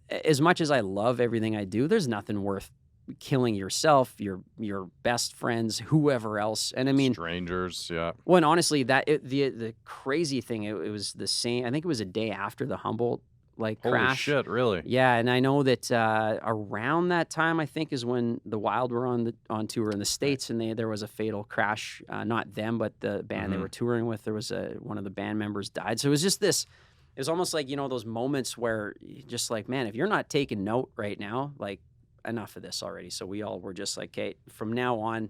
[SPEAKER 3] as much as I love everything I do, there's nothing worth killing yourself, your best friends, whoever else. And I mean,
[SPEAKER 1] strangers. Yeah.
[SPEAKER 3] Well, and honestly, the crazy thing, it was the same. I think it was a day after the Humboldt crash.
[SPEAKER 1] Holy shit, really?
[SPEAKER 3] Yeah, and I know that around that time, I think, is when the Wild were on tour in the States, and there was a fatal crash. Not them, but the band they were touring with. There was one of the band members died. So it was just this. It was almost like, those moments where you're just like, man, if you're not taking note right now, like, enough of this already. So we all were just like, okay, from now on,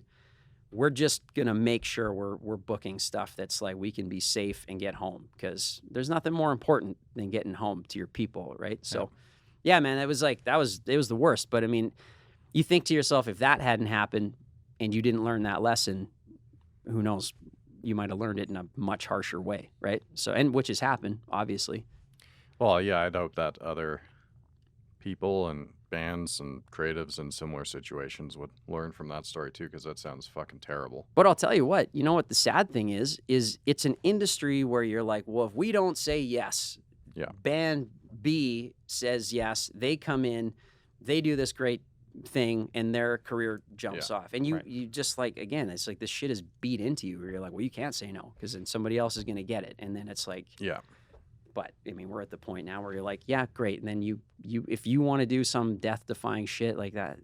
[SPEAKER 3] we're just gonna make sure we're booking stuff that's like we can be safe and get home, because there's nothing more important than getting home to your people, right? So yeah, man, it was the worst. But I mean, you think to yourself, if that hadn't happened and you didn't learn that lesson, who knows, you might have learned it in a much harsher way, right? So, and which has happened, obviously.
[SPEAKER 1] Well, yeah, I'd hope that other people and bands and creatives in similar situations would learn from that story too, because that sounds fucking terrible.
[SPEAKER 3] But I'll tell you what the sad thing is it's an industry where you're like, well, if we don't say yes, band B says yes, they come in, they do this great thing, and their career jumps off. And you just like, again, it's like this shit is beat into you where you're like, well, you can't say no, because then somebody else is going to get it. And then it's like, but I mean, we're at the point now where you're like, yeah, great. And then you if you want to do some death-defying shit like that,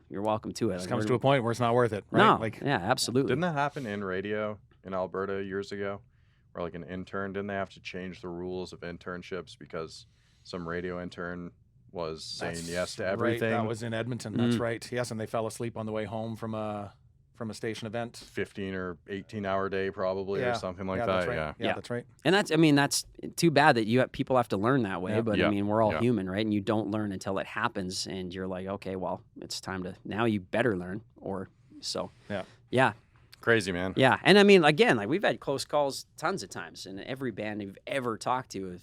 [SPEAKER 3] you're welcome to it.
[SPEAKER 2] It comes to a point where it's not worth it, right?
[SPEAKER 3] No, yeah, absolutely.
[SPEAKER 1] Didn't that happen in radio in Alberta years ago, where like an intern, didn't they have to change the rules of internships because some radio intern was saying yes to everything?
[SPEAKER 2] Right. That was in Edmonton. That's right. Yes, and they fell asleep on the way home from a station event.
[SPEAKER 1] 15 or 18-hour day probably, or something like that.
[SPEAKER 2] That's right. Yeah, that's right.
[SPEAKER 3] And that's too bad that people have to learn that way. But I mean, we're all human, right? And you don't learn until it happens, and you're like, okay, well, it's time to, now you better learn, or so. Yeah.
[SPEAKER 1] Crazy, man.
[SPEAKER 3] Yeah, and I mean, again, like we've had close calls tons of times, and every band you've ever talked to,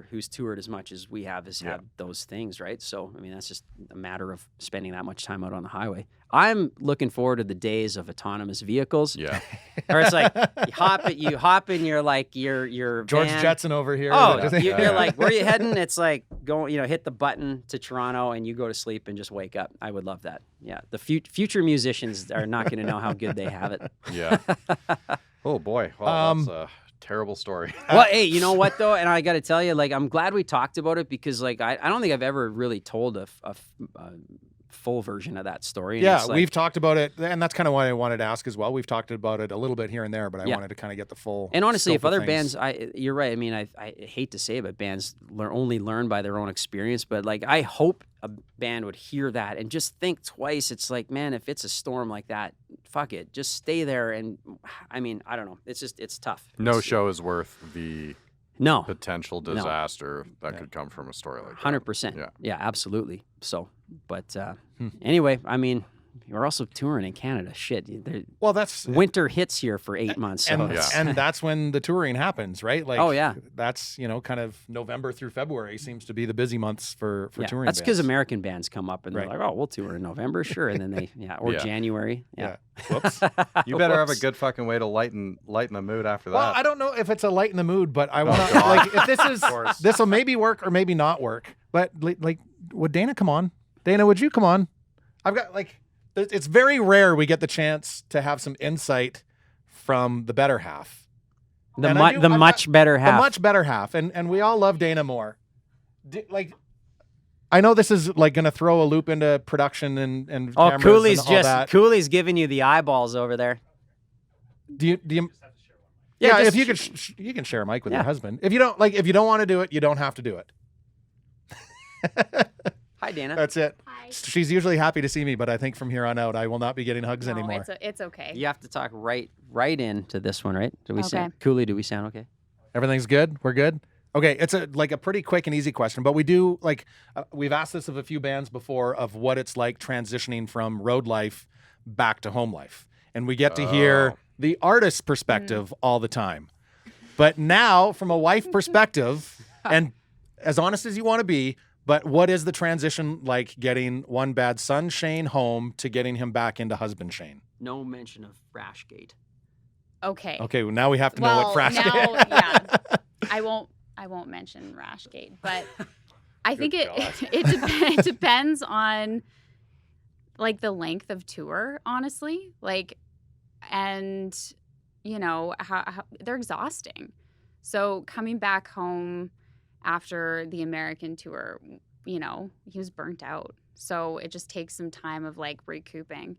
[SPEAKER 3] who's toured as much as we have, has had those things, right? So, I mean, that's just a matter of spending that much time out on the highway. I'm looking forward to the days of autonomous vehicles.
[SPEAKER 1] Yeah.
[SPEAKER 3] Or it's like you hop in your
[SPEAKER 2] George
[SPEAKER 3] van.
[SPEAKER 2] Jetson over here.
[SPEAKER 3] Oh, you're like, where are you heading? It's like go, hit the button to Toronto and you go to sleep and just wake up. I would love that. Yeah, the future musicians are not going to know how good they have it.
[SPEAKER 1] Yeah. Oh boy, well, that's a terrible story.
[SPEAKER 3] Well, hey, you know what though, and I got to tell you, like, I'm glad we talked about it because, like, I don't think I've ever really told a full version of that story. And
[SPEAKER 2] yeah, we've talked about it, and that's kind of why I wanted to ask as well. We've talked about it a little bit here and there, but I wanted to kind of get the full.
[SPEAKER 3] And honestly,
[SPEAKER 2] if
[SPEAKER 3] other bands, you're right. I mean, I hate to say it, but bands only learn by their own experience. But like, I hope a band would hear that and just think twice. It's like, man, if it's a storm like that, fuck it, just stay there. And I mean, I don't know. It's tough.
[SPEAKER 1] No show is worth the potential disaster that could come from a story like that.
[SPEAKER 3] 100%. Yeah, absolutely. So, but anyway, I mean, you're also touring in Canada. Shit.
[SPEAKER 2] Well, that's
[SPEAKER 3] winter hits here for 8 months. So
[SPEAKER 2] and that's when the touring happens, right? Like, that's kind of November through February seems to be the busy months for touring.
[SPEAKER 3] That's because American bands come up and they're like, oh, we'll tour in November, sure, and then they January. Yeah.
[SPEAKER 2] Whoops.
[SPEAKER 1] You better have a good fucking way to lighten the mood after that.
[SPEAKER 2] Well, I don't know if it's a lighten the mood, but I want to like if this will maybe work or maybe not work. But like, would Dana come on? Dana, would you come on? I've got like. It's very rare we get the chance to have some insight from the better half.
[SPEAKER 3] The much better half.
[SPEAKER 2] The much better half. And we all love Dana Moore. I know this is like going to throw a loop into production and cameras
[SPEAKER 3] Kuly's
[SPEAKER 2] and all that.
[SPEAKER 3] Kuly's giving you the eyeballs over there.
[SPEAKER 2] Do you if you could you can share a mic with your husband. If you don't want to do it, you don't have to do it.
[SPEAKER 3] Hi, Dana.
[SPEAKER 2] That's it.
[SPEAKER 4] Hi.
[SPEAKER 2] She's usually happy to see me, but I think from here on out, I will not be getting hugs anymore.
[SPEAKER 4] It's okay.
[SPEAKER 3] You have to talk right into this one, right? Do we sound Kuly? Do we sound okay?
[SPEAKER 2] Everything's good. We're good. Okay, it's a pretty quick and easy question, but we do we've asked this of a few bands before of what it's like transitioning from road life back to home life, and we get to hear the artist's perspective all the time. But now, from a wife perspective, and as honest as you want to be. But what is the transition like getting one bad son, Shane, home to getting him back into husband, Shane?
[SPEAKER 3] No mention of Frashgate.
[SPEAKER 4] Okay.
[SPEAKER 2] Okay, well, now we have to know what Frashgate is.
[SPEAKER 4] Yeah. I won't mention Rashgate, but I think it depends on like the length of tour, honestly. Like, and how they're exhausting. So coming back home after the American tour, he was burnt out. So it just takes some time of like recouping.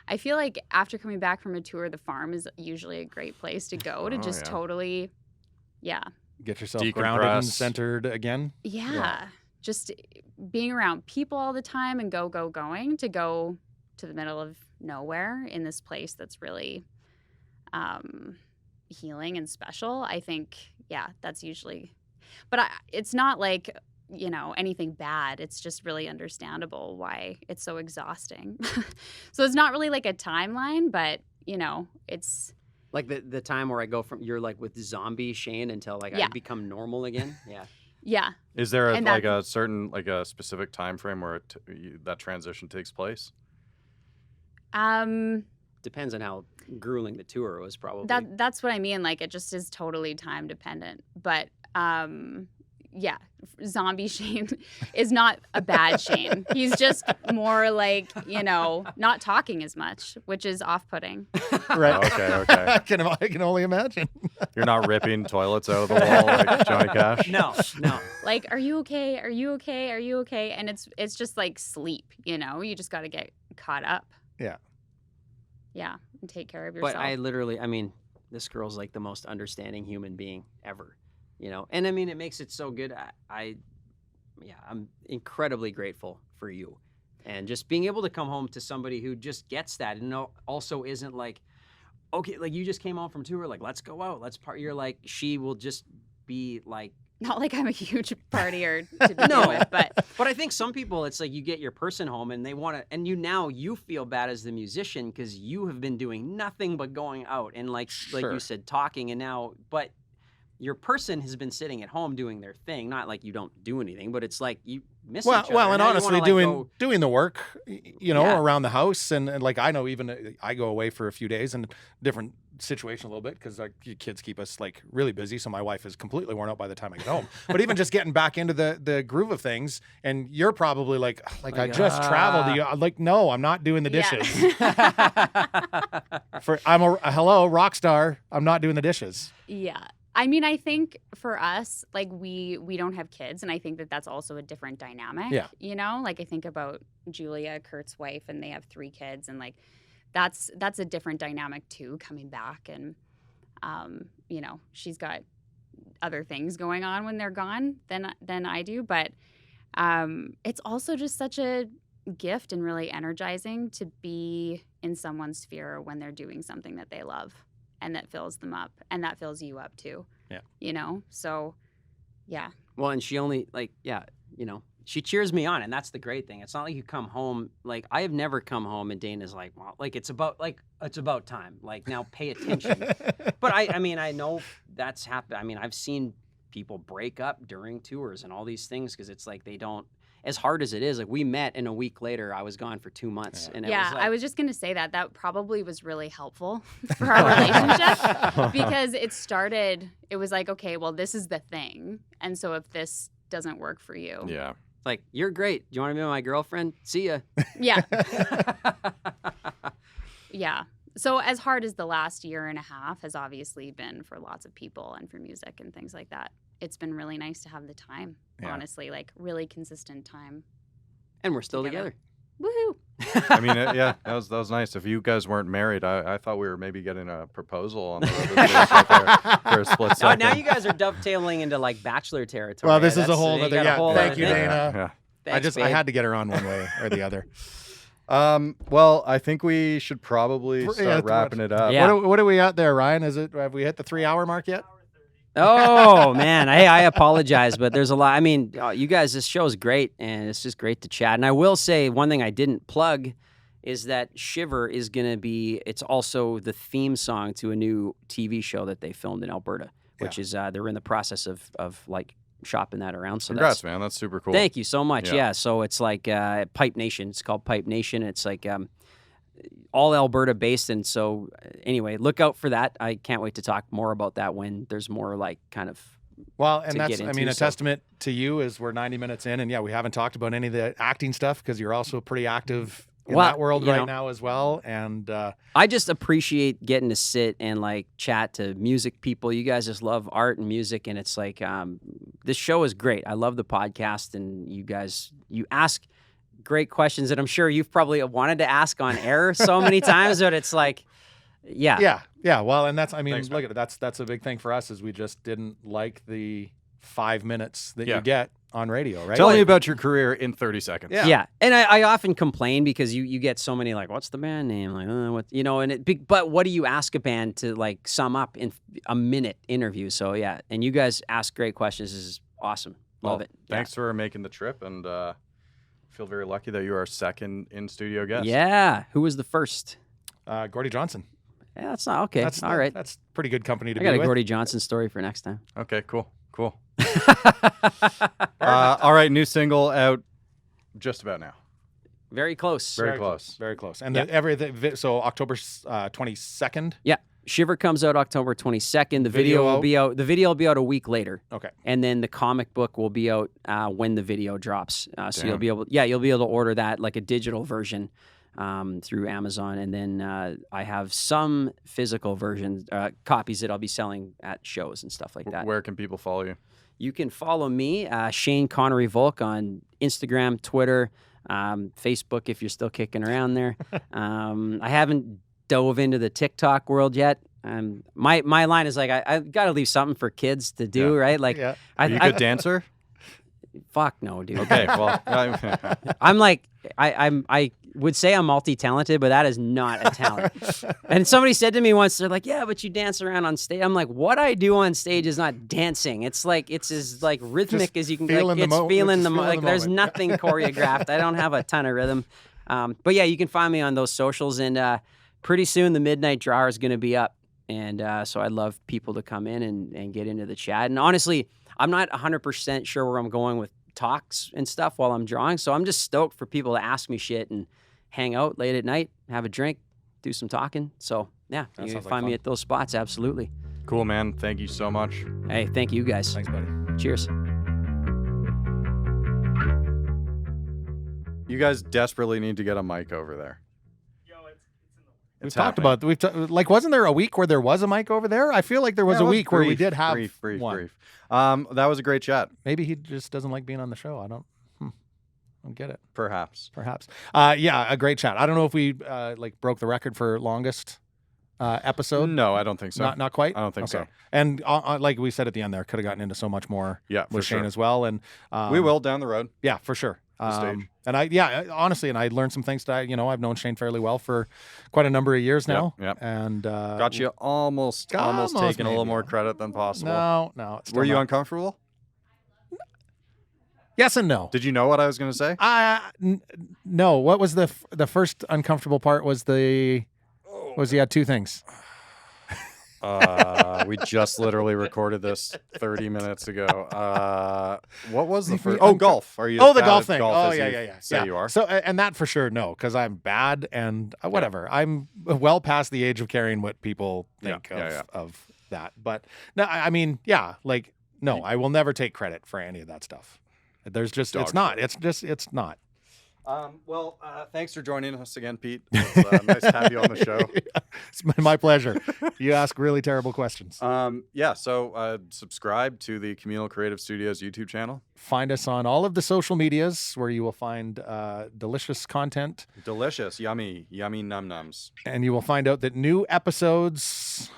[SPEAKER 4] I feel like after coming back from a tour, the farm is usually a great place to go to totally,
[SPEAKER 2] get yourself grounded and centered again.
[SPEAKER 4] Yeah. Just being around people all the time and going to go to the middle of nowhere in this place that's really healing and special. I think, that's usually... But it's not like, anything bad. It's just really understandable why it's so exhausting. So it's not really like a timeline, but, it's...
[SPEAKER 3] Like the time where I go from, you're like with zombie Shane until like I become normal again? Yeah.
[SPEAKER 4] Yeah.
[SPEAKER 1] Is there a certain, like a specific time frame where that transition takes place?
[SPEAKER 3] Depends on how grueling the tour was, probably.
[SPEAKER 4] That's what I mean. Like, it just is totally time dependent. But zombie Shane is not a bad Shane. He's just more like, not talking as much, which is off-putting.
[SPEAKER 2] Right.
[SPEAKER 1] Okay.
[SPEAKER 2] I can only imagine.
[SPEAKER 1] You're not ripping toilets out of the wall like Johnny Cash?
[SPEAKER 3] No.
[SPEAKER 4] Like, are you okay? Are you okay? Are you okay? And it's just like sleep, you just got to get caught up.
[SPEAKER 2] Yeah.
[SPEAKER 4] Yeah, and take care of yourself.
[SPEAKER 3] But this girl's like the most understanding human being ever. And I mean, it makes it so good. I'm incredibly grateful for you, and just being able to come home to somebody who just gets that, and also isn't like, okay, like you just came home from tour, like let's go out, let's party. You're like, she will just be like
[SPEAKER 4] Not like I'm a huge partier to begin
[SPEAKER 3] No.
[SPEAKER 4] with, but
[SPEAKER 3] But I think some people, it's like you get your person home and they want to, and you feel bad as the musician because you have been doing nothing but going out and like
[SPEAKER 2] Sure.
[SPEAKER 3] you said, talking, and now, but your person has been sitting at home doing their thing. Not like you don't do anything, but it's like you miss each other.
[SPEAKER 2] Well, and
[SPEAKER 3] now you
[SPEAKER 2] honestly,
[SPEAKER 3] wanna, like,
[SPEAKER 2] doing the work,
[SPEAKER 3] Yeah.
[SPEAKER 2] around the house, and like I know even I go away for a few days and different situation a little bit because like kids keep us like really busy. So my wife is completely worn out by the time I get home. But even just getting back into the groove of things, and you're probably like I just traveled. I'm like, no, I'm not doing the dishes. I'm a hello rock star. I'm not doing the dishes.
[SPEAKER 4] yeah. I mean, I think for us, like we don't have kids, and I think that that's also a different dynamic.
[SPEAKER 2] Yeah.
[SPEAKER 4] Like I think about Julia, Kurt's wife, and they have 3 kids, and like that's a different dynamic too, coming back, and she's got other things going on when they're gone than I do, but it's also just such a gift and really energizing to be in someone's sphere when they're doing something that they love. And that fills them up, and that fills you up too.
[SPEAKER 2] Yeah.
[SPEAKER 4] So, yeah.
[SPEAKER 3] Well, and she only she cheers me on, and that's the great thing. It's not like you come home, like I have never come home and Dana's like, well, like it's about time. Like now pay attention. But I mean, I know that's happened. I mean, I've seen people break up during tours and all these things because it's like they don't, as hard as it is, like we met and a week later I was gone for 2 months.
[SPEAKER 2] Yeah.
[SPEAKER 3] And it was like,
[SPEAKER 4] I was just going to say that probably was really helpful for our relationship because it was like, okay, well, this is the thing. And so if this doesn't work for you.
[SPEAKER 1] Yeah.
[SPEAKER 3] like, you're great. Do you want to be my girlfriend? See ya.
[SPEAKER 4] Yeah. Yeah. So as hard as the last year and a half has obviously been for lots of people and for music and things like that, it's been really nice to have the time, honestly, like really consistent time.
[SPEAKER 3] And we're still together.
[SPEAKER 4] Woohoo.
[SPEAKER 1] I mean, that was nice. If you guys weren't married, I thought we were maybe getting a proposal on the road right there for a split second.
[SPEAKER 3] Now you guys are dovetailing into like bachelor territory.
[SPEAKER 2] Well, this is a
[SPEAKER 3] That's-
[SPEAKER 2] whole
[SPEAKER 3] you
[SPEAKER 2] other.
[SPEAKER 3] got a whole
[SPEAKER 2] Thank
[SPEAKER 3] other
[SPEAKER 2] you,
[SPEAKER 3] thing.
[SPEAKER 2] Dana.
[SPEAKER 1] Yeah.
[SPEAKER 3] Thanks,
[SPEAKER 2] I
[SPEAKER 3] babe.
[SPEAKER 2] had to get her on one way or the other.
[SPEAKER 1] Well, I think we should probably start wrapping it up.
[SPEAKER 3] Yeah.
[SPEAKER 2] What are we at there, Ryan? Have we hit the 3-hour mark yet?
[SPEAKER 3] Oh man, hey, I apologize, but there's a lot. I mean, you guys, this show is great, and it's just great to chat. And I will say one thing I didn't plug is that Shiver is going to be. It's also the theme song to a new TV show that they filmed in Alberta, which is they're in the process of like shopping that around. So
[SPEAKER 1] Congrats, man. That's super cool.
[SPEAKER 3] Thank you so much.
[SPEAKER 1] Yeah.
[SPEAKER 3] Yeah. So it's like Pipe Nation. It's called Pipe Nation. It's like all Alberta based. And so anyway, look out for that. I can't wait to talk more about that when there's more like kind of.
[SPEAKER 2] Well, and
[SPEAKER 3] to
[SPEAKER 2] that's,
[SPEAKER 3] get
[SPEAKER 2] I mean,
[SPEAKER 3] into,
[SPEAKER 2] a testament to you is we're 90 minutes in, and yeah, we haven't talked about any of the acting stuff because you're also pretty active in that world right now as well. And
[SPEAKER 3] I just appreciate getting to sit and like chat to music people. You guys just love art and music, and it's like this show is great. I love the podcast, and you guys, you ask great questions that I'm sure you've probably wanted to ask on air so many times, but it's like, yeah.
[SPEAKER 2] Well, and that's, I mean,
[SPEAKER 1] Thanks,
[SPEAKER 2] look at it. That's a big thing for us is we just didn't like the 5 minutes that
[SPEAKER 1] Yeah.
[SPEAKER 2] you get on radio, right?
[SPEAKER 1] Tell me about your career in 30 seconds.
[SPEAKER 2] Yeah.
[SPEAKER 3] And I often complain because you get so many like, what's the band name? Like, what, and but what do you ask a band to like sum up in a minute interview? So yeah, and you guys ask great questions. This is awesome. Love it.
[SPEAKER 1] Thanks for making the trip, and feel very lucky that you are our second in-studio guest.
[SPEAKER 3] Yeah. Who was the first?
[SPEAKER 2] Gordy Johnson.
[SPEAKER 3] Yeah, that's not okay. All right.
[SPEAKER 2] That's pretty good company to
[SPEAKER 3] I
[SPEAKER 2] be
[SPEAKER 3] got a
[SPEAKER 2] with.
[SPEAKER 3] Gordy Johnson story for next time.
[SPEAKER 1] Okay, cool. All right, new single out just about now.
[SPEAKER 3] Very close.
[SPEAKER 1] Very close.
[SPEAKER 2] Very close. And
[SPEAKER 3] Yeah.
[SPEAKER 2] everything. So October 22nd.
[SPEAKER 3] Yeah. Shiver comes out October 22nd. The
[SPEAKER 2] Video
[SPEAKER 3] video will
[SPEAKER 2] out?
[SPEAKER 3] be out. The video will be out a week later.
[SPEAKER 2] Okay.
[SPEAKER 3] And then the comic book will be out when the video drops. So
[SPEAKER 1] Damn.
[SPEAKER 3] you'll be able to order that like a digital version through Amazon. And then I have some physical versions, copies that I'll be selling at shows and stuff like that.
[SPEAKER 1] Where can people follow you?
[SPEAKER 3] You can follow me, Shane Connery Volk, on Instagram, Twitter, Facebook if you're still kicking around there. I haven't dove into the TikTok world yet. My line is like, I got to leave something for kids to do, right? Like,
[SPEAKER 2] Yeah.
[SPEAKER 1] Are you a good dancer?
[SPEAKER 3] fuck no, dude.
[SPEAKER 1] Okay, well,
[SPEAKER 3] I'm like, I would say I'm multi-talented, but that is not a talent. And somebody said to me once, they're like, "Yeah, but you dance around on stage." I'm like, "What I do on stage is not dancing. It's as like rhythmic
[SPEAKER 2] Just
[SPEAKER 3] as you can.
[SPEAKER 2] feeling
[SPEAKER 3] Like,
[SPEAKER 2] the
[SPEAKER 3] it's feeling the
[SPEAKER 2] moment.
[SPEAKER 3] like. There's nothing choreographed. I don't have a ton of rhythm. But yeah, you can find me on those socials, and pretty soon the Midnight Drawer is going to be up, and so I'd love people to come in and get into the chat. And honestly, I'm not 100% sure where I'm going with talks and stuff while I'm drawing, so I'm just stoked for people to ask me shit and hang out late at night, have a drink, do some talking. So yeah, you can find me at those spots. Absolutely.
[SPEAKER 1] Cool, man. Thank you so much.
[SPEAKER 3] Hey, thank you guys.
[SPEAKER 2] Thanks, buddy.
[SPEAKER 3] Cheers.
[SPEAKER 1] You guys desperately need to get a mic over there.
[SPEAKER 2] We've talked about like, wasn't there a week where there was a mic over there? I feel like there was a week where we did have one.
[SPEAKER 1] Brief. That was a great chat.
[SPEAKER 2] Maybe he just doesn't like being on the show. I don't get it.
[SPEAKER 1] Perhaps.
[SPEAKER 2] Yeah, a great chat. I don't know if we like broke the record for longest episode.
[SPEAKER 1] No, I don't think so.
[SPEAKER 2] Not quite.
[SPEAKER 1] I don't think so.
[SPEAKER 2] And like we said at the end there, could have gotten into so much more. With Shane as well. And
[SPEAKER 1] we will down the road.
[SPEAKER 2] Yeah, for sure.
[SPEAKER 1] Stage.
[SPEAKER 2] And honestly, I learned some things that I've known Shane fairly well for quite a number of years now.
[SPEAKER 1] Yep.
[SPEAKER 2] And
[SPEAKER 1] got you almost taking a little more credit than possible.
[SPEAKER 2] No.
[SPEAKER 1] Were you uncomfortable?
[SPEAKER 2] Yes and no.
[SPEAKER 1] Did you know what I was going to say?
[SPEAKER 2] No. What was the first uncomfortable part? Was he had two things.
[SPEAKER 1] We just literally recorded this 30 minutes ago. What was the first? Golf. Are you?
[SPEAKER 2] The golf thing. Yeah.
[SPEAKER 1] Say you are.
[SPEAKER 2] So, and that for sure, no, because I'm bad and whatever. I'm well past the age of caring what people think of that. But no, I mean, like, no, I will never take credit for any of that stuff. There's just, it's not.
[SPEAKER 1] Well, thanks for joining us again, Pete. It's nice to have you on the show.
[SPEAKER 2] It's my pleasure. You ask really terrible questions.
[SPEAKER 1] So subscribe to the Communal Creative Studios YouTube channel.
[SPEAKER 2] Find us on all of the social medias where you will find delicious content.
[SPEAKER 1] Delicious, yummy num-nums.
[SPEAKER 2] And you will find out that new episodes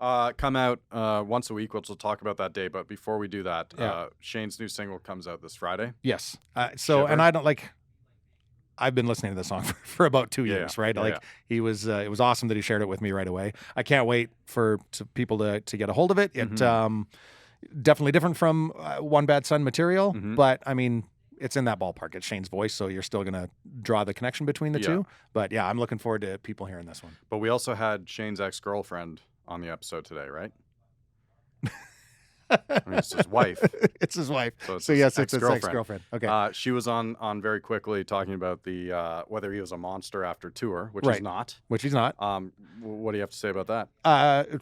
[SPEAKER 1] come out once a week, which we'll talk about that day. But before we do that, Shane's new single comes out this Friday.
[SPEAKER 2] Yes. And I don't like... I've been listening to the song for about 2 years, right? He was, it was awesome that he shared it with me right away. I can't wait for people to get a hold of it. It definitely different from One Bad Son material, but I mean, it's in that ballpark. It's Shane's voice, so you're still going to draw the connection between the two. But yeah, I'm looking forward to people hearing this one.
[SPEAKER 1] But we also had Shane's ex-girlfriend on the episode today, right? I mean, it's his wife.
[SPEAKER 2] It's his wife.
[SPEAKER 1] So yes, it's his
[SPEAKER 2] ex-girlfriend. Okay.
[SPEAKER 1] She was on very quickly talking about the whether he was a monster after tour, which he's not.
[SPEAKER 2] Which he's not.
[SPEAKER 1] What do you have to say about that?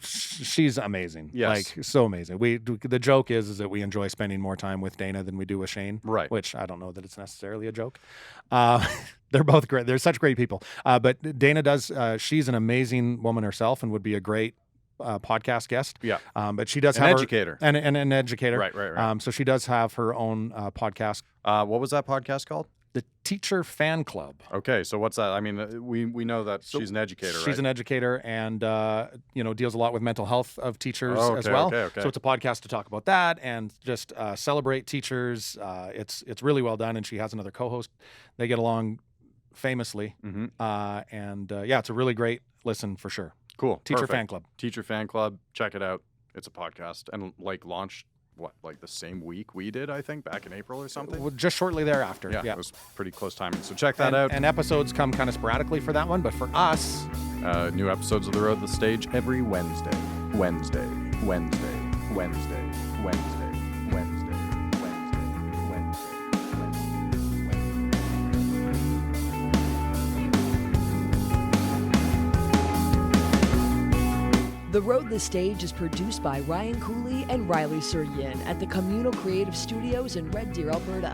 [SPEAKER 2] She's amazing.
[SPEAKER 1] Yes.
[SPEAKER 2] Like, so amazing. The joke is that we enjoy spending more time with Dana than we do with Shane.
[SPEAKER 1] Right.
[SPEAKER 2] Which I don't know that it's necessarily a joke. They're both great. They're such great people. But Dana does. She's an amazing woman herself and would be a great podcast guest.
[SPEAKER 1] Yeah.
[SPEAKER 2] But she does
[SPEAKER 1] have
[SPEAKER 2] an
[SPEAKER 1] educator.
[SPEAKER 2] And an educator.
[SPEAKER 1] Right.
[SPEAKER 2] So she does have her own podcast.
[SPEAKER 1] What was that podcast called?
[SPEAKER 2] The Teacher Fan Club.
[SPEAKER 1] Okay, so what's that? I mean, we know that she's an educator, right?
[SPEAKER 2] She's an educator and deals a lot with mental health of teachers as well.
[SPEAKER 1] Okay.
[SPEAKER 2] So it's a podcast to talk about that and just celebrate teachers. It's really well done, and she has another co-host. They get along famously, it's a really great listen for sure.
[SPEAKER 1] Cool.
[SPEAKER 2] Teacher Fan Club.
[SPEAKER 1] Teacher Fan Club. Check it out. It's a podcast and launched the same week we did, I think, back in April or something.
[SPEAKER 2] Well, just shortly thereafter.
[SPEAKER 1] Yeah, it was pretty close timing. So check that out.
[SPEAKER 2] And episodes come kind of sporadically for that one, but for us,
[SPEAKER 1] new episodes of The Road to the Stage every Wednesday.
[SPEAKER 5] The Road to the Stage is produced by Ryan Kuly and Ryley Surian at the Communal Creative Studios in Red Deer, Alberta,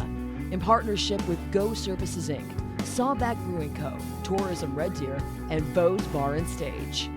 [SPEAKER 5] in partnership with Go Services Inc., Sawback Brewing Co., Tourism Red Deer, and Beau's Bar and Stage.